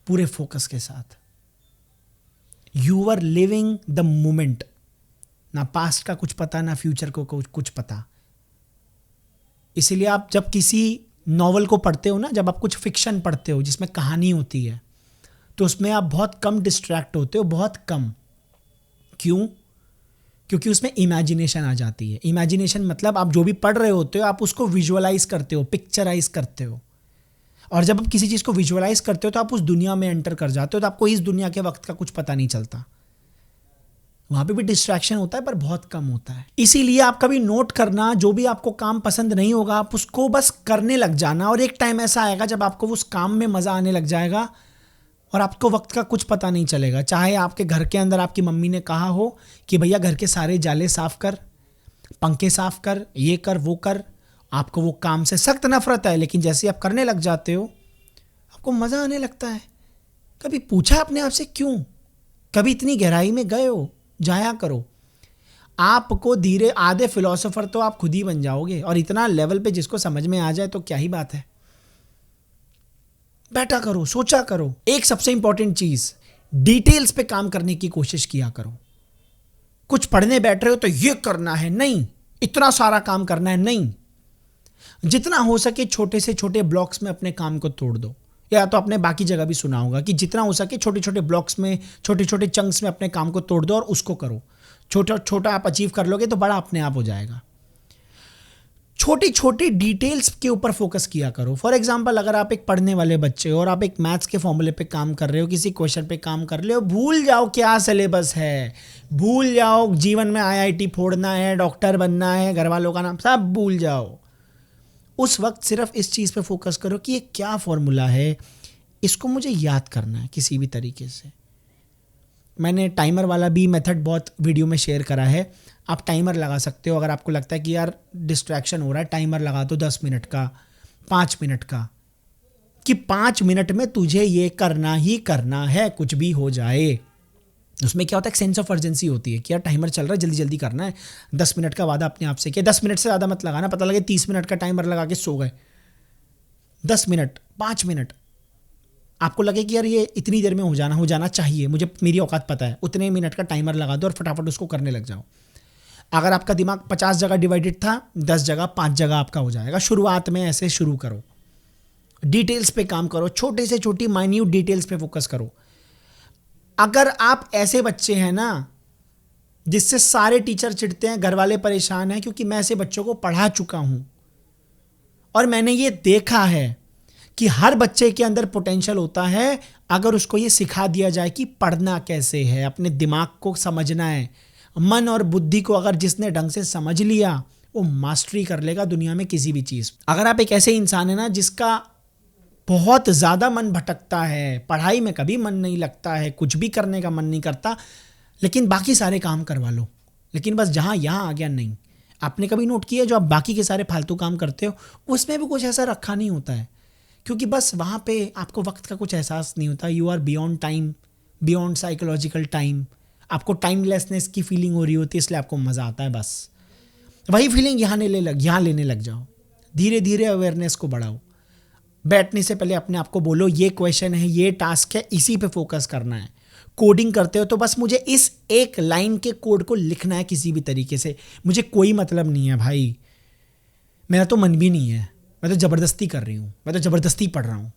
पूरे फोकस के साथ। You are living the moment, ना पास्ट का कुछ पता, ना फ्यूचर को कुछ पता। इसीलिए आप जब किसी नॉवल को पढ़ते हो ना, जब आप कुछ फिक्शन पढ़ते हो जिसमें कहानी होती है, तो उसमें आप बहुत कम डिस्ट्रैक्ट होते हो, बहुत कम। क्यों? क्योंकि उसमें इमेजिनेशन आ जाती है। इमेजिनेशन मतलब आप जो भी पढ़ रहे होते हो आप उसको विजुअलाइज करते हो, पिक्चराइज करते हो, और जब आप किसी चीज़ को विजुअलाइज करते हो तो आप उस दुनिया में एंटर कर जाते हो, तो आपको इस दुनिया के वक्त का कुछ पता नहीं चलता। वहां पे भी डिस्ट्रैक्शन होता है पर बहुत कम होता है। इसीलिए आप कभी नोट करना, जो भी आपको काम पसंद नहीं होगा आप उसको बस करने लग जाना, और एक टाइम ऐसा आएगा जब आपको उस काम में मजा आने लग जाएगा और आपको वक्त का कुछ पता नहीं चलेगा। चाहे आपके घर के अंदर आपकी मम्मी ने कहा हो कि भैया घर के सारे जाले साफ कर, पंखे साफ कर, ये कर वो कर, आपको वो काम से सख्त नफरत है, लेकिन जैसे आप करने लग जाते हो आपको मजा आने लगता है। कभी पूछा अपने आप से क्यों? कभी इतनी गहराई में गए हो? जाया करो। आपको धीरे, आधे फिलोसोफर तो आप खुद ही बन जाओगे, और इतना लेवल पे जिसको समझ में आ जाए तो क्या ही बात है। बैठा करो, सोचा करो। एक सबसे इंपॉर्टेंट चीज, डिटेल्स पे काम करने की कोशिश किया करो। कुछ पढ़ने बैठ रहे हो तो ये करना है, नहीं, इतना सारा काम करना है, नहीं। जितना हो सके छोटे से छोटे ब्लॉक्स में अपने काम को तोड़ दो। या तो आपने बाकी जगह भी सुना होगा कि जितना हो सके छोटे छोटे ब्लॉक्स में, छोटे छोटे चंक्स में अपने काम को तोड़ दो और उसको करो। छोटा छोटा आप अचीव कर लोगे तो बड़ा अपने आप हो जाएगा। छोटी छोटी डिटेल्स के ऊपर फोकस किया करो। फॉर एग्जाम्पल, अगर आप एक पढ़ने वाले बच्चे हो और आप एक मैथ्स के फॉर्मूले पे काम कर रहे हो, किसी क्वेश्चन पे काम कर रहे हो, भूल जाओ क्या सिलेबस है, भूल जाओ जीवन में IIT फोड़ना है, डॉक्टर बनना है, घर वालों का नाम, सब भूल जाओ। उस वक्त सिर्फ इस चीज़ पे फोकस करो कि ये क्या फॉर्मूला है, इसको मुझे याद करना है किसी भी तरीके से। मैंने टाइमर वाला भी मेथड बहुत वीडियो में शेयर करा है। आप टाइमर लगा सकते हो। अगर आपको लगता है कि यार डिस्ट्रैक्शन हो रहा है, टाइमर लगा दो 10 मिनट का, 5 मिनट का, कि 5 मिनट में तुझे ये करना ही करना है, कुछ भी हो जाए। उसमें क्या होता है, एक सेंस ऑफ अर्जेंसी होती है कि यार टाइमर चल रहा है, जल्दी जल्दी करना है। 10 मिनट का वादा अपने आप से किया, 10 मिनट से ज़्यादा मत लगाना, पता लगे 30 मिनट का टाइमर लगा के सो गए। 10 मिनट, 5 मिनट, आपको लगे कि यार ये इतनी देर में हो जाना चाहिए, मुझे मेरी औकात पता है, उतने मिनट का टाइमर लगा दो और फटाफट उसको करने लग जाओ। अगर आपका दिमाग 50 जगह डिवाइडेड था, 10 जगह, 5 जगह आपका हो जाएगा। शुरुआत में ऐसे शुरू करो डिटेल्स पे काम करो, छोटे से छोटी माइन्यूट डिटेल्स पे फोकस करो। अगर आप ऐसे बच्चे हैं ना जिससे सारे टीचर चिढ़ते हैं, घर वाले परेशान हैं, क्योंकि मैं ऐसे बच्चों को पढ़ा चुका हूं और मैंने ये देखा है कि हर बच्चे के अंदर पोटेंशियल होता है, अगर उसको ये सिखा दिया जाए कि पढ़ना कैसे है, अपने दिमाग को समझना है। मन और बुद्धि को अगर जिसने ढंग से समझ लिया वो मास्टरी कर लेगा दुनिया में किसी भी चीज़। अगर आप एक ऐसे इंसान है ना जिसका बहुत ज़्यादा मन भटकता है, पढ़ाई में कभी मन नहीं लगता है, कुछ भी करने का मन नहीं करता, लेकिन बाकी सारे काम करवा लो, लेकिन बस जहाँ यहाँ आ गया नहीं। आपने कभी नोट किया जो आप बाकी के सारे फालतू काम करते हो उसमें भी कुछ ऐसा रखा नहीं होता है, क्योंकि बस वहाँ पे आपको वक्त का कुछ एहसास नहीं होता। You are beyond time, beyond psychological time. आपको टाइमलेसनेस की फीलिंग हो रही होती है, इसलिए आपको मज़ा आता है। बस वही फीलिंग यहाँ लेने लग जाओ। धीरे धीरे अवेयरनेस को बढ़ाओ। बैठने से पहले अपने आप को बोलो ये क्वेश्चन है, ये टास्क है, इसी पे फोकस करना है। कोडिंग करते हो तो बस मुझे इस एक लाइन के कोड को लिखना है किसी भी तरीके से, मुझे कोई मतलब नहीं है भाई, मेरा तो मन भी नहीं है, मैं तो ज़बरदस्ती कर रही हूँ, मैं तो ज़बरदस्ती पढ़ रहा हूँ,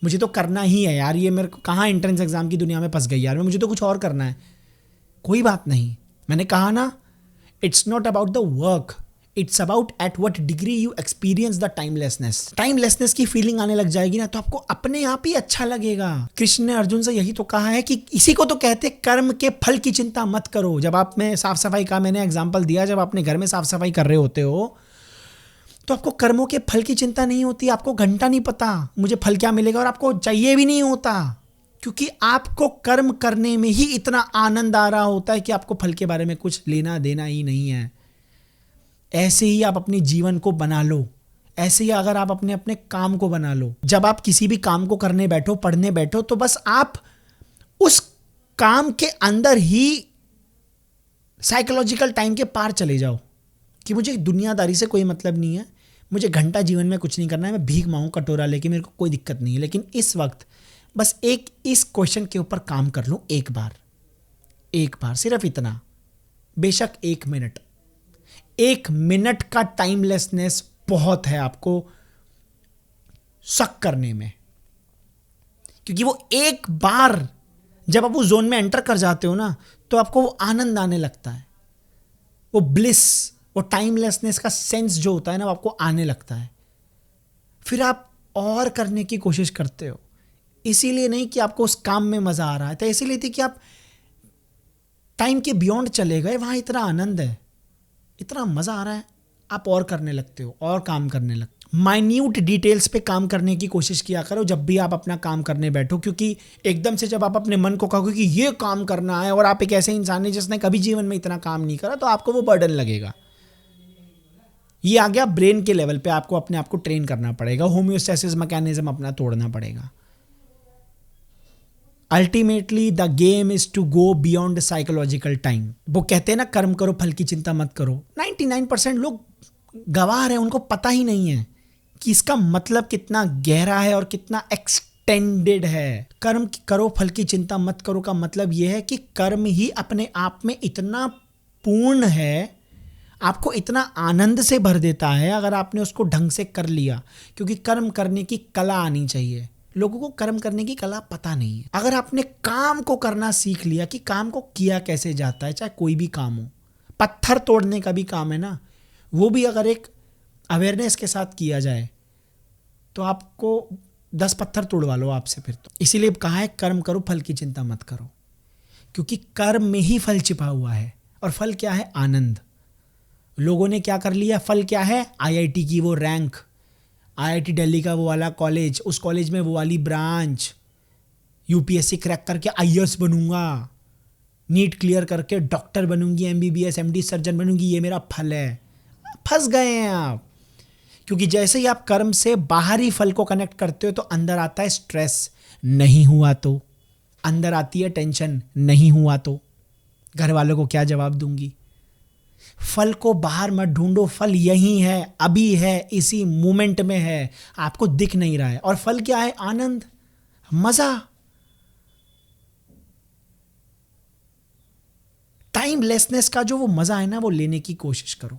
मुझे तो करना ही है यार। ये मेरे को कहाँ एंट्रेंस एग्जाम की दुनिया में फंस गई यार, मुझे तो कुछ और करना है। कोई बात नहीं, मैंने कहा ना, it's not about the work, it's about at what degree you experience the timelessness. Timelessness की फीलिंग आने लग जाएगी ना तो आपको अपने आप ही अच्छा लगेगा। कृष्ण ने अर्जुन से यही तो कहा है कि इसी को तो कहते कर्म के फल की चिंता मत करो। जब आप में साफ सफाई का मैंने एग्जाम्पल दिया, जब अपने घर में साफ सफाई कर रहे होते हो तो आपको कर्मों के फल की चिंता नहीं होती। आपको घंटा नहीं पता मुझे फल क्या मिलेगा, और आपको चाहिए भी नहीं होता, क्योंकि आपको कर्म करने में ही इतना आनंद आ रहा होता है कि आपको फल के बारे में कुछ लेना देना ही नहीं है। ऐसे ही आप अपने जीवन को बना लो, ऐसे ही अगर आप अपने अपने काम को बना लो। जब आप किसी भी काम को करने बैठो, पढ़ने बैठो, तो बस आप उस काम के अंदर ही साइकोलॉजिकल टाइम के पार चले जाओ कि मुझे दुनियादारी से कोई मतलब नहीं है, मुझे घंटा जीवन में कुछ नहीं करना है, मैं भीख मांगू कटोरा लेके, मेरे को कोई दिक्कत नहीं है, लेकिन इस वक्त बस इस क्वेश्चन के ऊपर काम कर लूं एक बार, सिर्फ इतना। बेशक 1 मिनट का टाइमलेसनेस बहुत है आपको शक करने में, क्योंकि वो एक बार जब आप उस जोन में एंटर कर जाते हो ना तो आपको वो आनंद आने लगता है, वो ब्लिस, वो टाइमलेसनेस का सेंस जो होता है ना वो आपको आने लगता है। फिर आप और करने की कोशिश करते हो, इसीलिए नहीं कि आपको उस काम में मजा आ रहा है, तो इसीलिए थी कि आप टाइम के बियॉन्ड चले गए, वहां इतना आनंद है, इतना मजा आ रहा है, आप और करने लगते हो और काम करने लगते हो। माइन्यूट डिटेल्स पे काम करने की कोशिश किया करो जब भी आप अपना काम करने बैठो, क्योंकि एकदम से जब आप अपने मन को कहोगे कि ये काम करना है और आप एक ऐसे इंसान है जिसने कभी जीवन में इतना काम नहीं करा, तो आपको वो बर्डन लगेगा। ये आ गया ब्रेन के लेवल पे, आपको अपने आप को ट्रेन करना पड़ेगा, होम्योस्टेसिस मैकेनिज्म अपना तोड़ना पड़ेगा। Ultimately the game is to go beyond psychological time. वो कहते हैं ना कर्म करो फल की चिंता मत करो। 99% लोग गवाह हैं, उनको पता ही नहीं है कि इसका मतलब कितना गहरा है और कितना एक्सटेंडेड है। कर्म करो फल की चिंता मत करो का मतलब यह है कि कर्म ही अपने आप में इतना पूर्ण है, आपको इतना आनंद से भर देता है अगर आपने उसको ढंग से कर लिया। क्योंकि कर्म करने की कला आनी चाहिए, लोगों को कर्म करने की कला पता नहीं है। अगर आपने काम को करना सीख लिया कि काम को किया कैसे जाता है, चाहे कोई भी काम हो, पत्थर तोड़ने का भी काम है ना, वो भी अगर एक अवेयरनेस के साथ किया जाए तो आपको 10 पत्थर तोड़वा लो आपसे फिर। तो इसीलिए कहा है कर्म करो फल की चिंता मत करो, क्योंकि कर्म में ही फल छिपा हुआ है। और फल क्या है? आनंद। लोगों ने क्या कर लिया? फल क्या है? आईआईटी की वो रैंक, आईआईटी दिल्ली का वो वाला कॉलेज, उस कॉलेज में वो वाली ब्रांच, यूपीएससी क्रैक करके आईएएस बनूंगा, नीट क्लियर करके डॉक्टर बनूंगी, एमबीबीएस एमडी सर्जन बनूंगी, ये मेरा फल है। फंस गए हैं आप, क्योंकि जैसे ही आप कर्म से बाहरी फल को कनेक्ट करते हो तो अंदर आता है स्ट्रेस, नहीं हुआ तो अंदर आती है टेंशन, नहीं हुआ तो घर वालों को क्या जवाब दूंगी। फल को बाहर मत ढूंढो, फल यही है, अभी है, इसी मोमेंट में है, आपको दिख नहीं रहा है। और फल क्या है? आनंद, मजा, टाइमलेसनेस का जो वो मजा है ना, वो लेने की कोशिश करो।